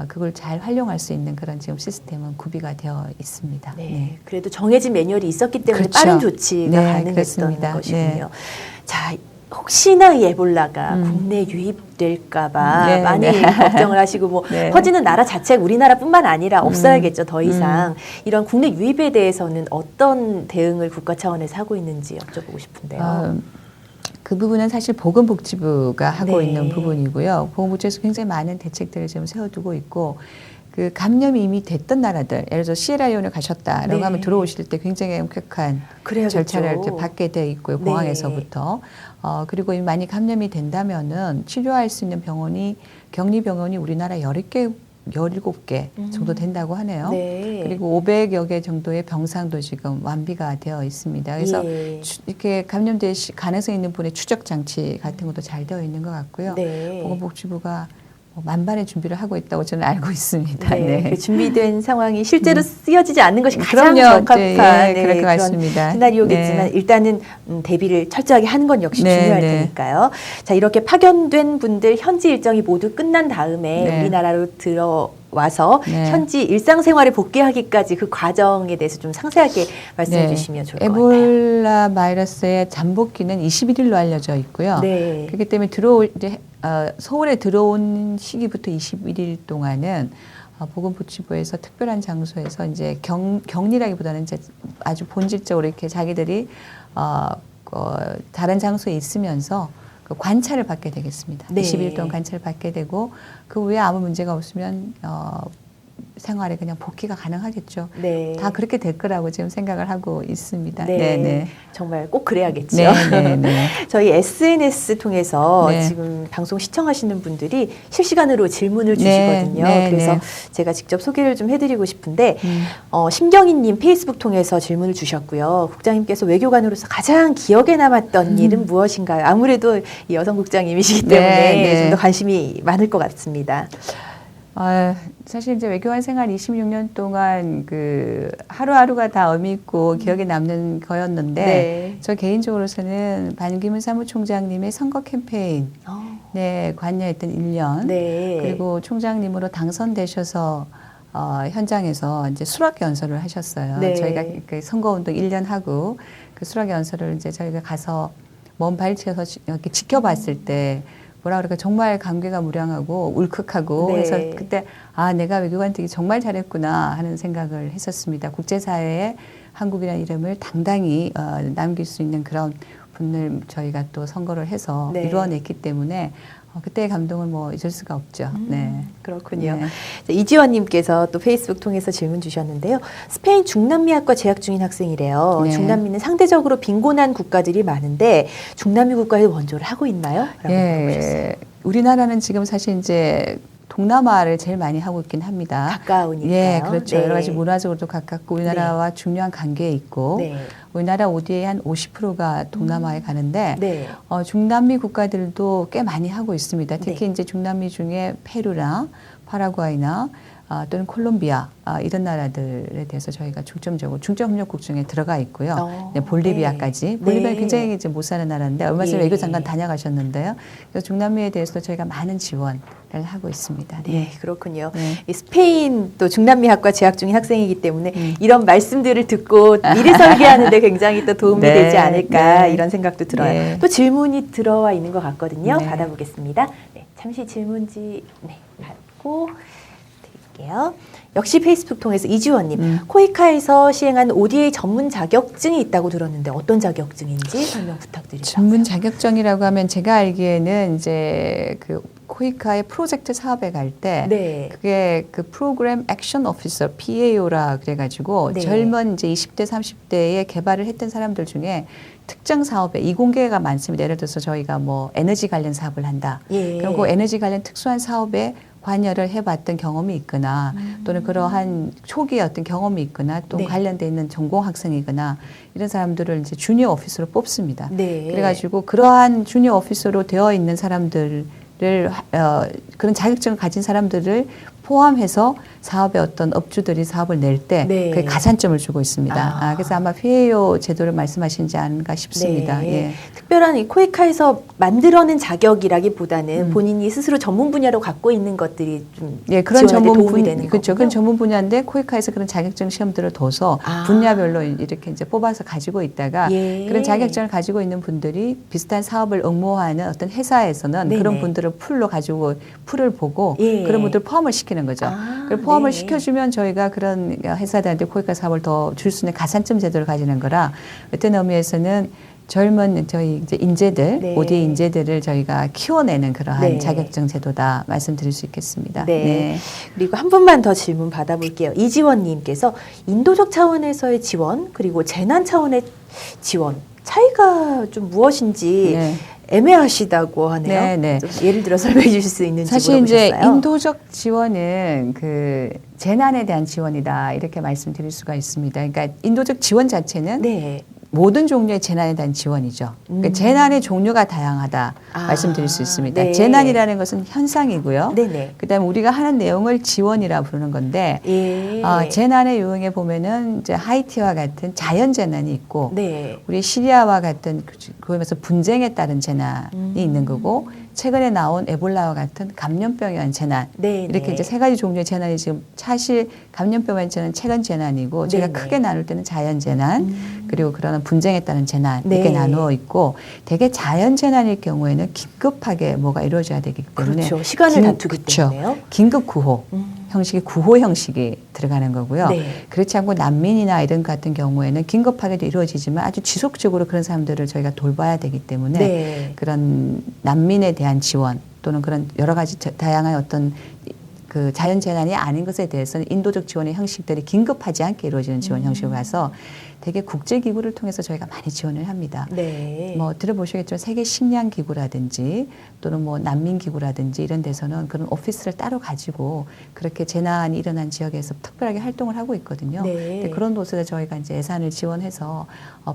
그걸 잘 활용할 수 있는 그런 지금 시스템은 구비가 되어 있습니다. 네. 그래도 정해진 매뉴얼이 있었기 때문에 그렇죠. 빠른 조치가 네, 가능했던 그렇습니다. 것이군요. 네. 자, 혹시나 이 에볼라가 국내 유입될까봐 네, 많이 네. 걱정을 하시고 뭐 네. 퍼지는 나라 자체가 우리나라뿐만 아니라 없어야겠죠. 더 이상 이런 국내 유입에 대해서는 어떤 대응을 국가 차원에서 하고 있는지 여쭤보고 싶은데요. 그 부분은 사실 보건복지부가 하고 네. 있는 부분이고요. 보건복지부에서 굉장히 많은 대책들을 지금 세워두고 있고 그 감염이 이미 됐던 나라들, 예를 들어 시에라리온을 가셨다라고 네. 하면 들어오실 때 굉장히 엄격한 그래야겠죠. 절차를 이렇게 받게 돼 있고요. 네. 공항에서부터. 그리고 많이 감염이 된다면은 치료할 수 있는 병원이 격리병원이 우리나라 17개 정도 된다고 하네요. 네. 그리고 500여 개 정도의 병상도 지금 완비가 되어 있습니다. 그래서 예. 이렇게 감염될 가능성이 있는 분의 추적 장치 같은 것도 잘 되어 있는 것 같고요. 네. 보건복지부가 만반의 준비를 하고 있다고 저는 알고 있습니다. 네, 네. 그 준비된 상황이 실제로 쓰여지지 않는 것이 가장 그럼요. 적합한 네, 그럴 것 그런 같습니다. 시나리오겠지만 네. 일단은 대비를 철저하게 하는 건 역시 네, 중요할 네. 테니까요. 자, 이렇게 파견된 분들 현지 일정이 모두 끝난 다음에 네. 우리나라로 들어와서 네. 현지 일상생활에 복귀하기까지 그 과정에 대해서 좀 상세하게 말씀해 주시면 좋을 것 같아요. 에볼라 바이러스의 잠복기는 21일로 알려져 있고요. 네. 그렇기 때문에 서울에 들어온 시기부터 21일 동안은 보건복지부에서 특별한 장소에서 이제 격리라기보다는 이제 아주 본질적으로 이렇게 자기들이 다른 장소에 있으면서 그 관찰을 받게 되겠습니다. 네. 20일 동안 관찰을 받게 되고 그 후에 아무 문제가 없으면 생활에 그냥 복귀가 가능하겠죠. 네. 다 그렇게 될 거라고 지금 생각을 하고 있습니다. 네. 네, 네. 정말 꼭 그래야겠죠. 네, 네, 네. 저희 SNS 통해서 네. 지금 방송 시청하시는 분들이 실시간으로 질문을 네, 주시거든요. 네, 그래서 네. 제가 직접 소개를 좀 해드리고 싶은데 심경희님 페이스북 통해서 질문을 주셨고요. 국장님께서 외교관으로서 가장 기억에 남았던 일은 무엇인가요? 아무래도 이 여성 국장님이시기 때문에 네, 네. 좀 더 관심이 많을 것 같습니다. 사실 이제 외교관 생활 26년 동안 그 하루하루가 다 의미 있고 기억에 남는 거였는데 네. 저 개인적으로서는 반기문 사무총장님의 선거 캠페인 네, 관여했던 1년 네. 그리고 총장님으로 당선되셔서 현장에서 이제 수락 연설을 하셨어요. 네. 저희가 그 선거운동 1년 하고 그 수락 연설을 이제 저희가 가서 먼 발치에서 이렇게 지켜봤을 때 뭐라 그럴까 정말 감개가 무량하고 울컥하고 네. 그래서 그때 내가 외교관 되기 정말 잘했구나 하는 생각을 했었습니다. 국제사회에 한국이라는 이름을 당당히 남길 수 있는 그런 분을 저희가 또 선거를 해서 네. 이루어냈기 때문에 그때의 감동을 뭐 잊을 수가 없죠. 네. 그렇군요. 네. 자, 이지원님께서 또 페이스북 통해서 질문 주셨는데요. 스페인 중남미학과 재학 중인 학생이래요. 네. 중남미는 상대적으로 빈곤한 국가들이 많은데 중남미 국가에 원조를 하고 있나요? 라고 물어보셨어요. 예. 우리나라는 지금 사실 이제 동남아를 제일 많이 하고 있긴 합니다. 가까우니까요. 예, 그렇죠. 네. 여러 가지 문화적으로도 가깝고 우리나라와 중요한 관계에 있고 네. 우리나라 ODA의 한 50%가 동남아에 가는데 네. 중남미 국가들도 꽤 많이 하고 있습니다. 특히 네. 이제 중남미 중에 페루나 파라과이나 또는 콜롬비아 이런 나라들에 대해서 저희가 중점협력국 중에 들어가 있고요. 볼리비아까지. 네. 볼리비아 네. 굉장히 이제 못 사는 나라인데 얼마 전에 예. 외교 잠깐 다녀가셨는데요. 그래서 중남미에 대해서도 저희가 많은 지원을 하고 있습니다. 네, 그렇군요. 네. 이 스페인 또 중남미학과 재학 중인 학생이기 때문에 이런 말씀들을 듣고 미리 설계하는데 굉장히 또 도움이 네, 되지 않을까 네. 이런 생각도 들어요. 네. 또 질문이 들어와 있는 것 같거든요. 네. 받아보겠습니다. 네, 잠시 질문지 받고 드릴게요. 역시 페이스북 통해서 이지원님, 코이카에서 시행한 ODA 전문 자격증이 있다고 들었는데 어떤 자격증인지 설명 부탁드립니다. 전문 자격증이라고 하면 제가 알기에는 이제 그 코이카의 프로젝트 사업에 갈 때 네. 그게 그 프로그램 액션 오피서 PAO라 그래가지고 네. 젊은 이제 20대 30대에 개발을 했던 사람들 중에 특정 사업에 이공계가 많습니다. 예를 들어서 저희가 뭐 에너지 관련 사업을 한다. 예. 그리고 에너지 관련 특수한 사업에 관여를 해봤던 경험이 있거나 또는 그러한 초기의 어떤 경험이 있거나 또 네. 관련돼 있는 전공 학생이거나 이런 사람들을 이제 주니어 오피서로 뽑습니다. 네. 그래가지고 그러한 주니어 오피서로 되어 있는 사람들을 그런 자격증을 가진 사람들을 포함해서 사업의 어떤 업주들이 사업을 낼 때 네. 그게 가산점을 주고 있습니다. 그래서 아마 PAO 제도를 말씀하시지 않은가 싶습니다. 네. 예. 특별한 이 코이카에서 만들어낸 자격이라기보다는 본인이 스스로 전문 분야로 갖고 있는 것들이 좀 예, 그런 지원하는 데 전문 도움이 되는 그렇죠. 거군요. 그런 전문 분야인데 코이카에서 그런 자격증 시험들을 둬서 분야별로 이렇게 이제 뽑아서 가지고 있다가 예. 그런 자격증을 가지고 있는 분들이 비슷한 사업을 응모하는 어떤 회사에서는 네네. 그런 분들을 풀을 보고 예. 그런 분들 포함을 시키는 거죠. 그걸 포함을 네. 시켜주면 저희가 그런 회사들한테 코이카 사업을 더 줄 수 있는 가산점 제도를 가지는 거라 어떤 의미에서는 젊은 저희 이제 인재들, 네. ODA 인재들을 저희가 키워내는 그러한 네. 자격증 제도다 말씀드릴 수 있겠습니다. 네. 그리고 한 분만 더 질문 받아볼게요. 이지원님께서 인도적 차원에서의 지원 그리고 재난 차원의 지원 차이가 좀 무엇인지 네. 애매하시다고 하네요. 네, 네. 좀 예를 들어 설명해 주실 수 있는지 사실 이제 물어보셨어요. 인도적 지원은 그 재난에 대한 지원이다 이렇게 말씀드릴 수가 있습니다. 그러니까 인도적 지원 자체는 네. 모든 종류의 재난에 대한 지원이죠. 그러니까 재난의 종류가 다양하다 말씀드릴 수 있습니다. 네. 재난이라는 것은 현상이고요. 네네. 그다음에 우리가 하는 내용을 지원이라 부르는 건데 예. 재난의 유형에 보면은 이제 하이티와 같은 자연 재난이 있고 네. 우리 시리아와 같은 그러면서 분쟁에 따른 재난이 있는 거고 최근에 나온 에볼라와 같은 감염병에 의한 재난 네, 이렇게 네. 이제 세 가지 종류의 재난이 지금 사실 감염병에 재난은 최근 재난이고 제가 네, 네. 크게 나눌 때는 자연 재난 그리고 그러는 분쟁에 따른 재난 네. 이렇게 나누어 있고 대개 자연 재난일 경우에는 긴급하게 뭐가 이루어져야 되기 때문에 그렇죠. 시간을 다투기 그렇죠. 때문에요. 긴급 구호 형식이 구호 형식이 들어가는 거고요. 네. 그렇지 않고 난민이나 이런 같은 경우에는 긴급하게도 이루어지지만 아주 지속적으로 그런 사람들을 저희가 돌봐야 되기 때문에 네. 그런 난민에 대한 지원 또는 그런 여러 가지 다양한 어떤 그 자연재난이 아닌 것에 대해서는 인도적 지원의 형식들이 긴급하지 않게 이루어지는 지원 형식으로 가서 되게 국제기구를 통해서 저희가 많이 지원을 합니다. 네. 뭐 들어보시겠지만 세계 식량기구라든지 또는 뭐 난민기구라든지 이런 데서는 그런 오피스를 따로 가지고 그렇게 재난이 일어난 지역에서 특별하게 활동을 하고 있거든요. 네. 근데 그런 곳에 저희가 이제 예산을 지원해서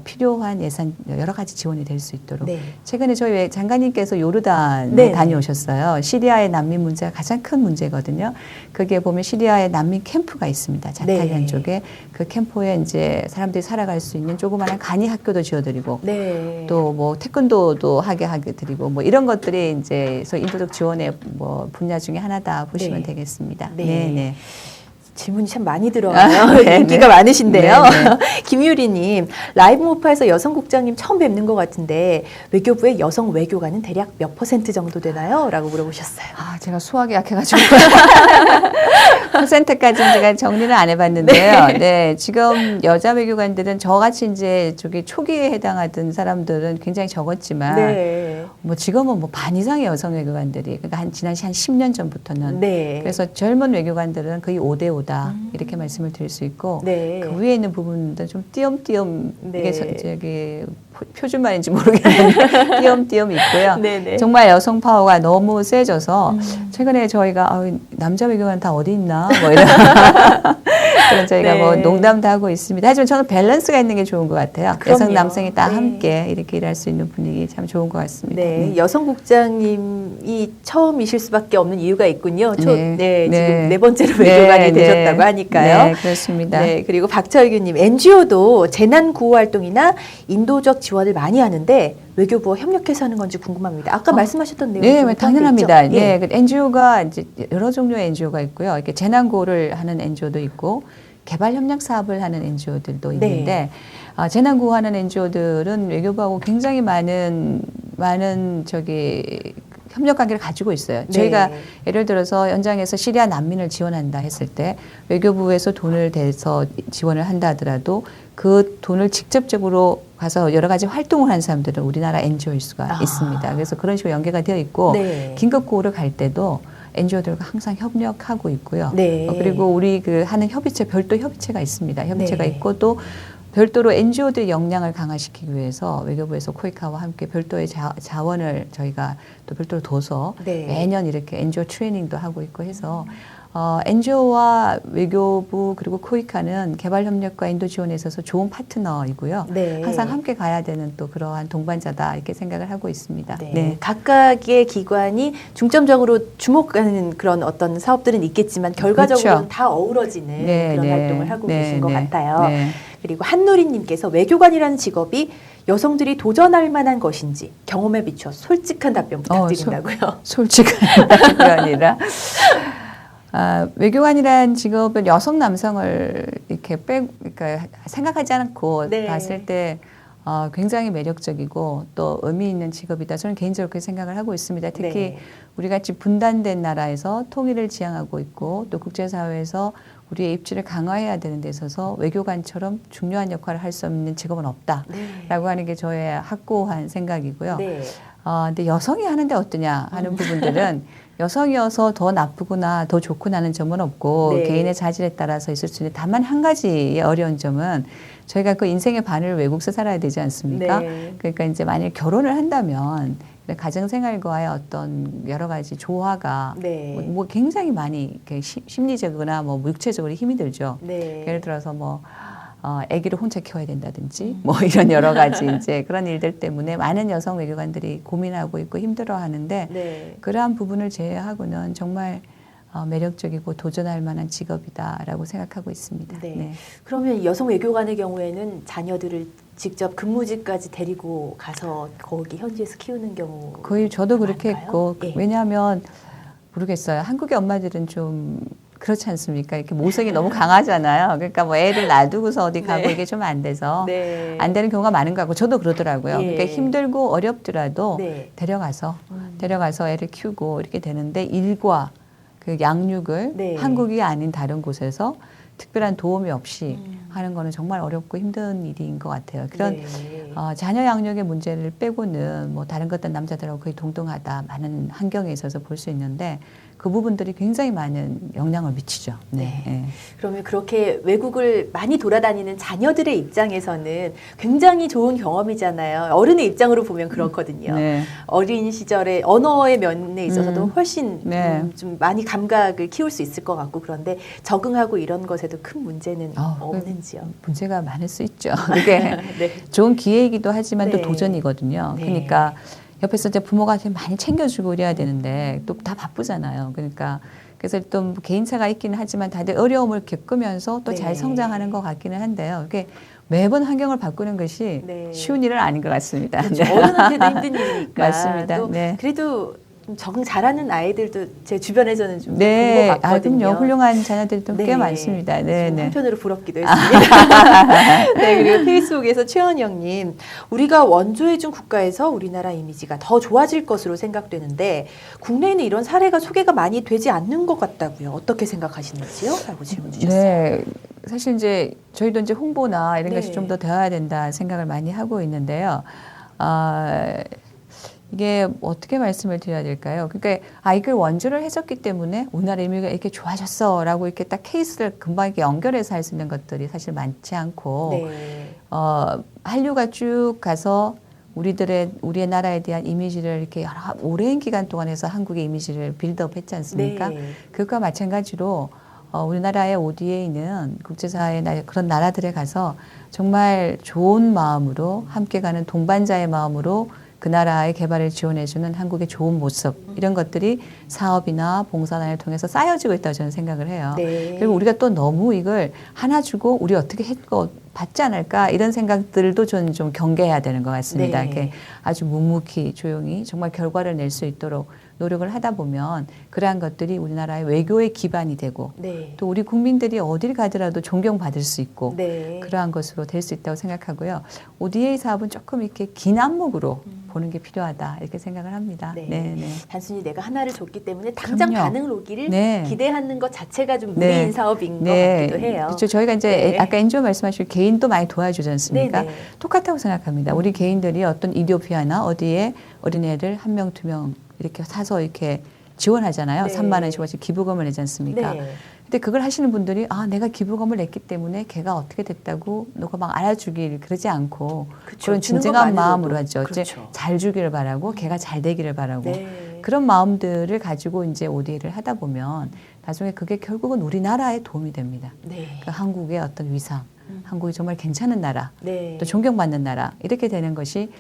필요한 예산 여러 가지 지원이 될 수 있도록 네. 최근에 저희 장관님께서 요르단에 네. 다녀오셨어요. 시리아의 난민 문제가 가장 큰 문제거든요. 있거든요. 거기에 보면 시리아의 난민 캠프가 있습니다. 자타리안 네. 쪽에 그 캠프에 이제 사람들이 살아갈 수 있는 조그마한 간이 학교도 지어드리고 네. 또 뭐 태권도도 하게 드리고 뭐 이런 것들이 이제 인도적 지원의 뭐 분야 중에 하나다 보시면 네. 되겠습니다. 네. 네. 질문이 참 많이 들어와요. 네, 인기가 네. 많으신데요. 네, 네. 김유리님, 라이브 모파에서 여성 국장님 처음 뵙는 것 같은데 외교부의 여성 외교관은 대략 몇 % 정도 되나요? 라고 물어보셨어요. 아, 제가 수학이 약해가지고 퍼센트까지는 제가 정리를 안 해봤는데요. 네, 지금 여자 외교관들은 저같이 이제 저기 초기에 해당하던 사람들은 굉장히 적었지만 네. 뭐 지금은 뭐 반 이상의 여성 외교관들이 그러니까 지난 10년 전부터는 네. 그래서 젊은 외교관들은 거의 5대 5다 이렇게 말씀을 드릴 수 있고 네. 그 위에 있는 부분도 좀 띄엄띄엄 네. 이게 저기 표준말인지 모르겠는데 띄엄띄엄 있고요. 네네. 정말 여성 파워가 너무 세져서 최근에 저희가 남자 외교관 다 어디 있나 뭐 이런 그런 저희가 네. 뭐 농담도 하고 있습니다. 하지만 저는 밸런스가 있는 게 좋은 것 같아요. 그럼요. 여성 남성이 다 네. 함께 이렇게 일할 수 있는 분위기 참 좋은 것 같습니다. 네, 여성 국장님이 처음이실 수밖에 없는 이유가 있군요. 지금 네 번째로 외교관이 되셨다고 하니까요. 네, 그렇습니다. 네, 그리고 박철규님, NGO도 재난 구호 활동이나 인도적 지원을 많이 하는데 외교부와 협력해서 하는 건지 궁금합니다. 아까 말씀하셨던 내용 네, 당연합니다. 있죠? 네, 그 NGO가 이제 여러 종류의 NGO가 있고요. 이렇게 재난 구호를 하는 NGO도 있고 개발 협력 사업을 하는 NGO들도 있는데 재난 구호하는 NGO들은 외교부하고 굉장히 많은 저기 협력 관계를 가지고 있어요. 네. 저희가 예를 들어서 현장에서 시리아 난민을 지원한다 했을 때 외교부에서 돈을 대서 지원을 한다 하더라도 그 돈을 직접적으로 가서 여러 가지 활동을 하는 사람들은 우리나라 NGO일 수가 있습니다. 그래서 그런 식으로 연계가 되어 있고 네. 긴급 구호를 갈 때도 NGO들과 항상 협력하고 있고요. 네. 그리고 우리 그 하는 협의체 별도 협의체가 있습니다. 협의체가 네. 있고 또 별도로 NGO들의 역량을 강화시키기 위해서 외교부에서 코이카와 함께 별도의 자원을 저희가 또 별도로 둬서 네. 매년 이렇게 NGO 트레이닝도 하고 있고 해서 NGO와 외교부 그리고 코이카는 개발 협력과 인도 지원에 있어서 좋은 파트너이고요. 네. 항상 함께 가야 되는 또 그러한 동반자다 이렇게 생각을 하고 있습니다. 네. 각각의 기관이 중점적으로 주목하는 그런 어떤 사업들은 있겠지만 결과적으로는 그렇죠. 다 어우러지는 그런 활동을 하고 계신 것 같아요. 네. 그리고 한누리님께서 외교관이라는 직업이 여성들이 도전할 만한 것인지 경험에 비춰 솔직한 답변 부탁드린다고요. 솔직한 답변이라. 외교관이란 직업은 여성 남성을 이렇게 그러니까 생각하지 않고 네. 봤을 때 굉장히 매력적이고 또 의미 있는 직업이다. 저는 개인적으로 그렇게 생각을 하고 있습니다. 특히 네. 우리 같이 분단된 나라에서 통일을 지향하고 있고 또 국제사회에서 우리의 입지를 강화해야 되는 데 있어서 외교관처럼 중요한 역할을 할 수 없는 직업은 없다라고 하는 게 저의 확고한 생각이고요. 네. 근데 여성이 하는데 어떠냐 하는 부분들은 여성이어서 더 나쁘거나 더 좋구나 하는 점은 없고 네. 개인의 자질에 따라서 있을 수 있는데 다만 한 가지의 어려운 점은 저희가 그 인생의 반을 외국에서 살아야 되지 않습니까? 네. 그러니까 이제 만약 결혼을 한다면 가정생활과의 어떤 여러 가지 조화가 네. 뭐 굉장히 많이 이렇게 심리적이거나 뭐 육체적으로 힘이 들죠. 네. 예를 들어서 뭐 아기를 혼자 키워야 된다든지 뭐 이런 여러 가지 이제 그런 일들 때문에 많은 여성 외교관들이 고민하고 있고 힘들어하는데 네. 그러한 부분을 제외하고는 정말 매력적이고 도전할 만한 직업이다라고 생각하고 있습니다. 네. 그러면 여성 외교관의 경우에는 자녀들을 직접 근무지까지 데리고 가서 거기 현지에서 키우는 경우 거의 저도 그렇게 많을까요? 했고 예. 왜냐하면 모르겠어요. 한국의 엄마들은 좀 그렇지 않습니까? 이렇게 모성이 너무 강하잖아요. 그러니까 뭐 애를 놔두고서 어디 가고 네. 이게 좀 안 돼서 네. 안 되는 경우가 많은 것 같고 저도 그러더라고요. 예. 그러니까 힘들고 어렵더라도 네. 데려가서 애를 키우고 이렇게 되는데 일과 그 양육을 네. 한국이 아닌 다른 곳에서 특별한 도움이 없이 하는 거는 정말 어렵고 힘든 일인 것 같아요. 그런 네. 자녀 양육의 문제를 빼고는 뭐 다른 것들 남자들하고 거의 동등하다 많은 환경에 있어서 볼 수 있는데 그 부분들이 굉장히 많은 영향을 미치죠. 네. 네. 그러면 그렇게 외국을 많이 돌아다니는 자녀들의 입장에서는 굉장히 좋은 경험이잖아요. 어른의 입장으로 보면 그렇거든요. 네. 어린 시절에 언어의 면에 있어서도 훨씬 네. 좀 많이 감각을 키울 수 있을 것 같고 그런데 적응하고 이런 것에도 큰 문제는 없는지요. 문제가 많을 수 있죠. 그게 네. 좋은 기회이기도 하지만 네. 또 도전이거든요. 네. 그러니까 옆에서 이제 부모가 좀 많이 챙겨주고 이래야 되는데 또 다 바쁘잖아요. 그러니까 그래서 또 개인차가 있기는 하지만 다들 어려움을 겪으면서 또 잘 네. 성장하는 것 같기는 한데요. 이게 매번 환경을 바꾸는 것이 네. 쉬운 일은 아닌 것 같습니다. 그렇죠. 네. 어른한테도 힘든 일이니까. 맞습니다. 또 네. 그래도 좀 적응 잘하는 아이들도 제 주변에서는 좀 네, 본 것 같거든요. 그럼요. 훌륭한 자녀들도 꽤 많습니다. 네, 좀 네. 한편으로 부럽기도 했습니다. 네, 그리고 페이스북에서 최원영님, 우리가 원조해준 국가에서 우리나라 이미지가 더 좋아질 것으로 생각되는데 국내에는 이런 사례가 소개가 많이 되지 않는 것 같다고요. 어떻게 생각하시는지요? 라고 질문 주셨어요. 네. 사실 이제 저희도 이제 홍보나 이런 네. 것이 좀 더 되어야 된다 생각을 많이 하고 있는데요. 이게 어떻게 말씀을 드려야 될까요? 그러니까 이걸 원조를 해줬기 때문에 우리나라 이미지가 이렇게 좋아졌어라고 이렇게 딱 케이스를 금방 이렇게 연결해서 할 수 있는 것들이 사실 많지 않고 네. 한류가 쭉 가서 우리의 나라에 대한 이미지를 이렇게 여러 오랜 기간 동안 해서 한국의 이미지를 빌드업 했지 않습니까? 네. 그것과 마찬가지로 우리나라의 ODA는 국제사회 그런 나라들에 가서 정말 좋은 마음으로 함께 가는 동반자의 마음으로 그 나라의 개발을 지원해주는 한국의 좋은 모습 이런 것들이 사업이나 봉사단을 통해서 쌓여지고 있다고 저는 생각을 해요. 네. 그리고 우리가 또 너무 이걸 하나 주고 우리 어떻게 했고 받지 않을까 이런 생각들도 저는 좀 경계해야 되는 것 같습니다. 네. 이렇게 아주 묵묵히 조용히 정말 결과를 낼 수 있도록 노력을 하다 보면 그러한 것들이 우리나라의 외교의 기반이 되고 네. 또 우리 국민들이 어딜 가더라도 존경받을 수 있고 네. 그러한 것으로 될 수 있다고 생각하고요. ODA 사업은 조금 이렇게 긴 안목으로 보는 게 필요하다 이렇게 생각을 합니다. 네. 네, 네. 단순히 내가 하나를 줬기 때문에 당장 그럼요. 반응을 오기를 네. 기대하는 것 자체가 좀 네. 무리인 사업인 것 같기도 해요. 그렇죠. 저희가 이제 네. 아까 NGO 말씀하신 개인도 많이 도와주지 않습니까? 네, 네. 똑같다고 생각합니다. 우리 개인들이 어떤 이디오피아나 어디에 어린애를 한 명, 두 명 이렇게 사서 이렇게 지원하잖아요. 네. 3만 원씩 원씩 기부금을 내지 않습니까? 네. 근데 그걸 하시는 분들이 내가 기부금을 냈기 때문에 걔가 어떻게 됐다고 누가 막 알아주길 그러지 않고 그쵸. 그런 주는 진정한 것만으로도. 마음으로 하죠. 이제 그렇죠. 잘 주기를 바라고 걔가 잘 되기를 바라고 네. 그런 마음들을 가지고 이제 ODA를 하다 보면 나중에 그게 결국은 우리나라에 도움이 됩니다. 네. 그 한국의 어떤 위상, 한국이 정말 괜찮은 나라, 네. 또 존경받는 나라 이렇게 되는 것이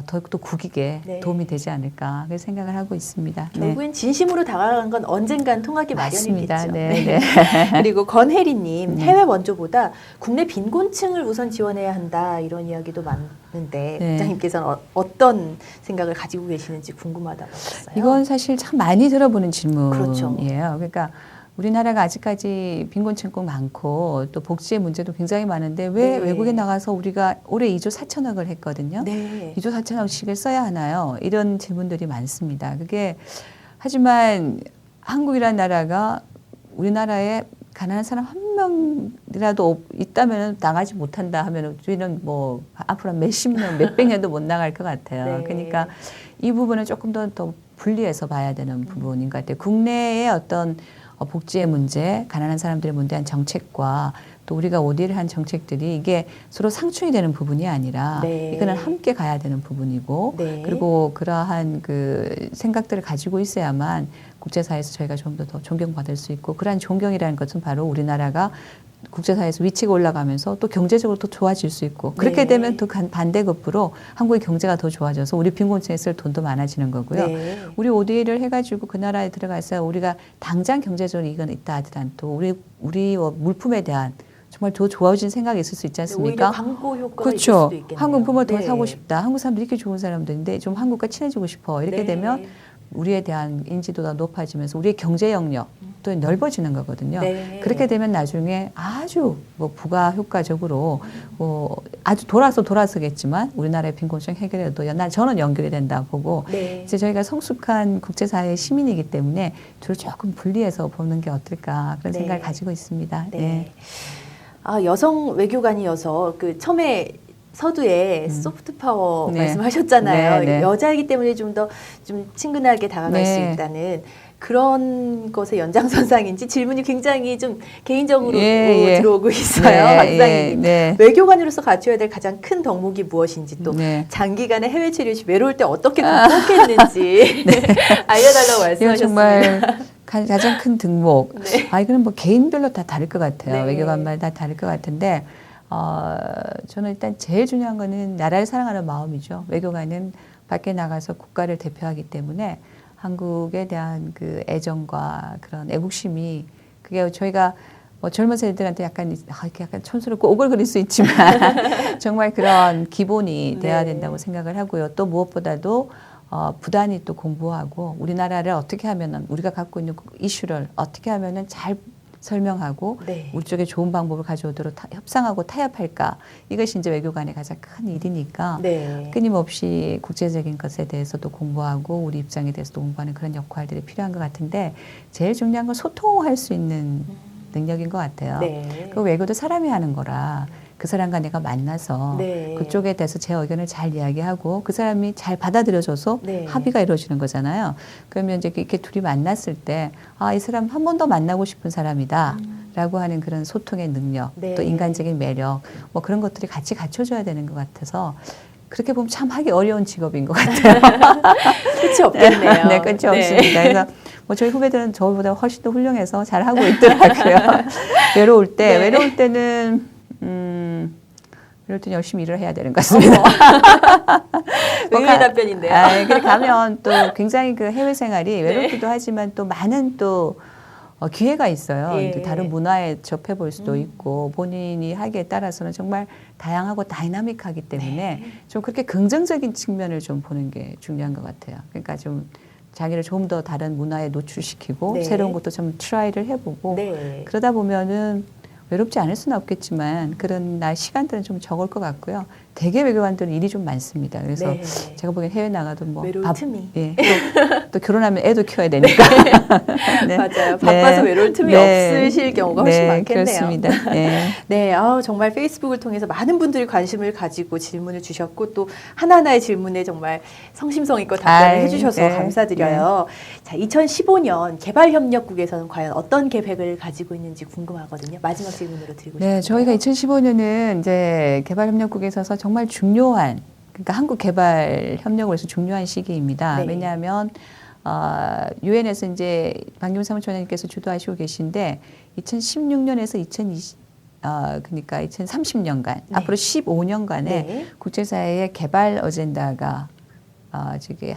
더욱더 국익에 네. 도움이 되지 않을까 그렇게 생각을 하고 있습니다. 결국엔 진심으로 다가간 건 언젠간 통하기 맞습니다. 마련이겠죠. 네, 네. 그리고 건혜리님, 해외 원조보다 국내 빈곤층을 우선 지원해야 한다 이런 이야기도 많은데 네. 부장님께서는 어떤 생각을 가지고 계시는지 궁금하다고 하셨어요. 이건 사실 참 많이 들어보는 질문이에요. 그렇죠. 그러니까 우리나라가 아직까지 빈곤층 꼭 많고 또 복지의 문제도 굉장히 많은데 왜 네. 외국에 나가서 우리가 올해 2조 4천억을 했거든요. 네. 2조 4천억씩을 써야 하나요? 이런 질문들이 많습니다. 그게 하지만 한국이라는 나라가 우리나라에 가난한 사람 한 명이라도 있다면 나가지 못한다 하면 우리는 뭐 앞으로 몇십 년, 몇백 년도 못 나갈 것 같아요. 네. 그러니까 이 부분은 조금 더 분리해서 봐야 되는 부분인 것 같아요. 국내의 어떤 복지의 문제, 가난한 사람들의 문제한 정책과 또 우리가 ODA를 한 정책들이 이게 서로 상충이 되는 부분이 아니라 네. 이거는 함께 가야 되는 부분이고 네. 그리고 그러한 그 생각들을 가지고 있어야만 국제사회에서 저희가 좀 더 존경받을 수 있고 그러한 존경이라는 것은 바로 우리나라가 국제사회에서 위치가 올라가면서 또 경제적으로 더 좋아질 수 있고 그렇게 네. 되면 또 반대급부로 한국의 경제가 더 좋아져서 우리 빈곤층에 쓸 돈도 많아지는 거고요. 네. 우리 ODA를 해가지고 그 나라에 들어가서 우리가 당장 경제적으로 이건 있다 하더라도 또 우리 물품에 대한 정말 더 좋아진 생각이 있을 수 있지 않습니까? 오히려 광고 효과가 있을 그렇죠. 수도 있겠네요. 한국 부모 더 네. 사고 싶다. 한국 사람들이 이렇게 좋은 사람들인데 좀 한국과 친해지고 싶어. 이렇게 네. 되면 우리에 대한 인지도가 높아지면서 우리의 경제 영역도 넓어지는 거거든요. 네. 그렇게 되면 나중에 아주 부가 효과적으로 아주 돌아서겠지만 우리나라의 빈곤층 해결에도 저는 연결이 된다 보고 네. 이제 저희가 성숙한 국제사회 시민이기 때문에 둘을 조금 분리해서 보는 게 어떨까 그런 네. 생각을 가지고 있습니다. 네. 네. 여성 외교관이어서 그 처음에 서두에 소프트 파워 네. 말씀하셨잖아요. 네, 네. 여자이기 때문에 좀 더 좀 친근하게 다가갈 수 네. 있다는 그런 것의 연장선상인지 질문이 굉장히 좀 개인적으로 예. 들어오고 있어요. 네, 박사님. 네. 외교관으로서 갖춰야 될 가장 큰 덕목이 무엇인지 또 네. 장기간의 해외 체류 시 외로울 때 어떻게 극복했는지 알려달라고 이건 말씀하셨습니다. 정말 가장 큰 덕목. 네. 이거는 뭐 개인별로 다 다를 것 같아요. 네. 외교관마다 다 다를 것 같은데, 저는 일단 제일 중요한 거는 나라를 사랑하는 마음이죠. 외교관은 밖에 나가서 국가를 대표하기 때문에 한국에 대한 그 애정과 그런 애국심이 그게 저희가 뭐 젊은 세대들한테 이렇게 약간 촌스럽고 오글거릴 수 있지만 정말 그런 기본이 돼야 된다고 생각을 하고요. 또 무엇보다도 부단히 또 공부하고 우리나라를 어떻게 하면은 우리가 갖고 있는 이슈를 어떻게 하면은 잘 설명하고 우리 쪽에 좋은 방법을 가져오도록 협상하고 타협할까 이것이 이제 외교관의 가장 큰 일이니까 끊임없이 국제적인 것에 대해서도 공부하고 우리 입장에 대해서도 공부하는 그런 역할들이 필요한 것 같은데 제일 중요한 건 소통할 수 있는 능력인 것 같아요. 그 외교도 사람이 하는 거라 그 사람과 내가 만나서 그쪽에 대해서 제 의견을 잘 이야기하고 그 사람이 잘 받아들여줘서 합의가 이루어지는 거잖아요. 그러면 이제 이렇게 둘이 만났을 때 이 사람 한 번 더 만나고 싶은 사람이다 라고 하는 그런 소통의 능력 또 인간적인 매력 뭐 그런 것들이 같이 갖춰져야 되는 것 같아서 그렇게 보면 참 하기 어려운 직업인 것 같아요. 끝이 없겠네요. 네, 끝이 없습니다. 그래서 뭐 저희 후배들은 저보다 훨씬 더 훌륭해서 잘 하고 있더라고요. 외로울 때는 이럴 때 열심히 일을 해야 되는 것 같습니다. 의외의 답변인데요. 그래 가면 또 굉장히 그 해외 생활이 외롭기도 하지만 또 많은 또 기회가 있어요. 또 다른 문화에 접해볼 수도 있고 본인이 하기에 따라서는 정말 다양하고 다이나믹하기 때문에 좀 그렇게 긍정적인 측면을 좀 보는 게 중요한 것 같아요. 그러니까 좀 자기를 좀 더 다른 문화에 노출시키고 새로운 것도 좀 트라이를 해보고 그러다 보면은 외롭지 않을 수는 없겠지만 그런 시간들은 좀 적을 것 같고요. 대개 외교관들은 일이 좀 많습니다. 그래서 제가 보기엔 해외 나가도 뭐 외로울 틈이. 또 결혼하면 애도 키워야 되니까. 맞아요. 바빠서 외로울 틈이 없으실 경우가 훨씬 많겠네요. 그렇습니다. 정말 페이스북을 통해서 많은 분들이 관심을 가지고 질문을 주셨고 또 하나하나의 질문에 정말 성심성의껏 답변을 해주셔서 감사드려요. 자, 2015년 개발협력국에서는 과연 어떤 계획을 가지고 있는지 궁금하거든요. 마지막 질문으로 드리고 싶습니다. 저희가 2015년은 이제 개발협력국에 있어서 정말 중요한 그러니까 한국 개발 협력을 위해서 중요한 시기입니다. 왜냐하면 유엔에서 이제 박기문 사무총장님께서 주도하시고 계신데 2016년에서 그러니까 2030년간 앞으로 15년간의 국제사회의 개발 어젠다가 저게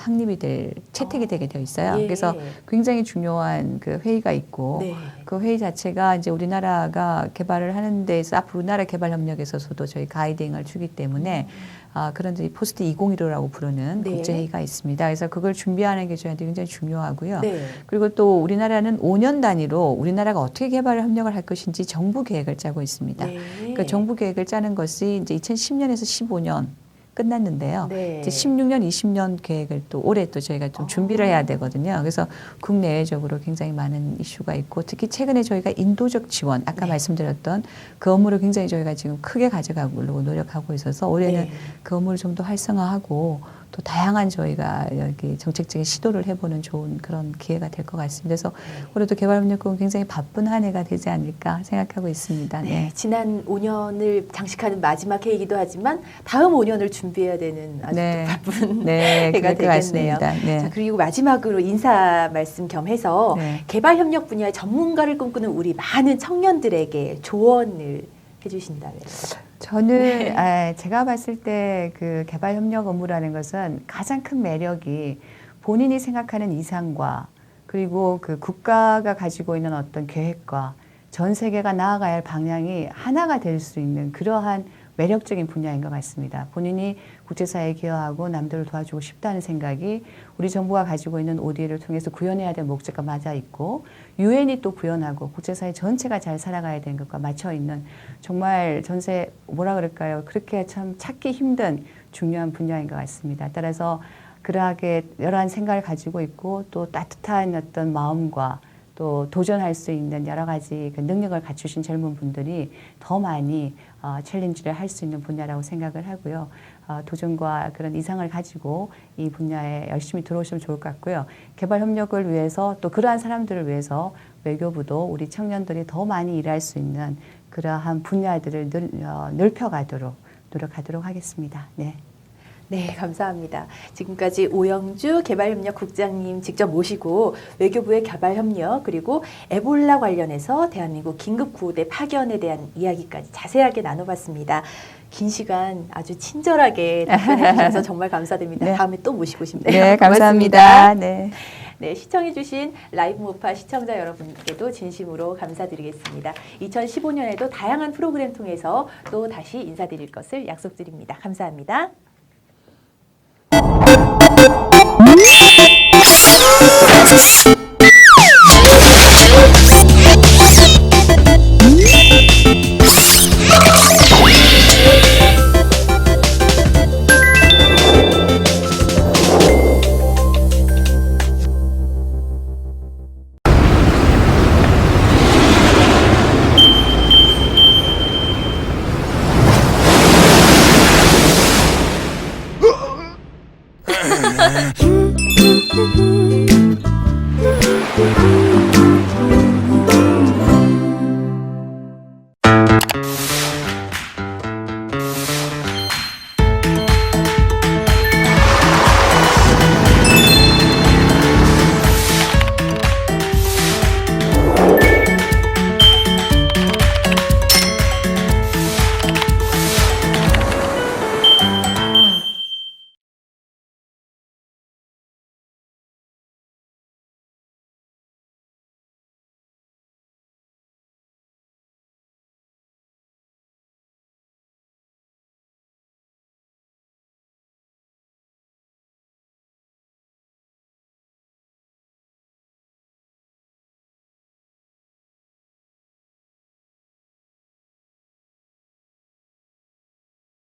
채택이 되게 되어 있어요. 그래서 굉장히 중요한 그 회의가 있고 그 회의 자체가 이제 우리나라가 개발을 하는 데에서 앞으로 우리나라 개발 협력에 있어서도 저희 가이딩을 주기 때문에 그런 포스트 2015라고 부르는 국제회의가 있습니다. 그래서 그걸 준비하는 게 저희한테 굉장히 중요하고요. 그리고 또 우리나라는 5년 단위로 우리나라가 어떻게 개발 협력을 할 것인지 정부 계획을 짜고 있습니다. 그 정부 계획을 짜는 것이 이제 2010년에서 15년 끝났는데요. 이제 16년, 20년 계획을 또 올해 또 저희가 좀 준비를 해야 되거든요. 그래서 국내외적으로 굉장히 많은 이슈가 있고 특히 최근에 저희가 인도적 지원, 아까 말씀드렸던 그 업무를 굉장히 저희가 지금 크게 가져가려고 노력하고 있어서 올해는 그 업무를 좀 더 활성화하고 또 다양한 저희가 여기 정책적인 시도를 해보는 좋은 그런 기회가 될 것 같습니다. 그래서 올해도 개발협력국은 굉장히 바쁜 한 해가 되지 않을까 생각하고 있습니다. 지난 5년을 장식하는 마지막 해이기도 하지만 다음 5년을 준비해야 되는 아주 또 바쁜 해가 되겠네요. 자, 그리고 마지막으로 인사 말씀 겸해서 개발협력 분야의 전문가를 꿈꾸는 우리 많은 청년들에게 조언을 해주신다면? 저는 제가 봤을 때 그 개발협력 업무라는 것은 가장 큰 매력이 본인이 생각하는 이상과 그리고 그 국가가 가지고 있는 어떤 계획과 전 세계가 나아가야 할 방향이 하나가 될 수 있는 그러한 매력적인 분야인 것 같습니다. 본인이 국제사회에 기여하고 남들을 도와주고 싶다는 생각이 우리 정부가 가지고 있는 ODA를 통해서 구현해야 될 목적과 맞아 있고 유엔이 또 구현하고 국제사회 전체가 잘 살아가야 되는 것과 맞춰 있는 정말 전세 뭐라 그럴까요? 그렇게 참 찾기 힘든 중요한 분야인 것 같습니다. 따라서 그러하게 여러 생각을 가지고 있고 또 따뜻한 어떤 마음과 또 도전할 수 있는 여러 가지 그 능력을 갖추신 젊은 분들이 더 많이 챌린지를 할 수 있는 분야라고 생각을 하고요. 도전과 그런 이상을 가지고 이 분야에 열심히 들어오시면 좋을 것 같고요. 개발 협력을 위해서 또 그러한 사람들을 위해서 외교부도 우리 청년들이 더 많이 일할 수 있는 그러한 분야들을 넓혀가도록 노력하도록 하겠습니다. 네, 감사합니다. 지금까지 오영주 개발협력국장님 직접 모시고 외교부의 개발협력 그리고 에볼라 관련해서 대한민국 긴급구호대 파견에 대한 이야기까지 자세하게 나눠봤습니다. 긴 시간 아주 친절하게 답변해 주셔서 정말 감사드립니다. 다음에 또 모시고 싶네요. 감사합니다. 네, 시청해주신 라이브 모파 시청자 여러분께도 진심으로 감사드리겠습니다. 2015년에도 다양한 프로그램 통해서 또 다시 인사드릴 것을 약속드립니다. 감사합니다.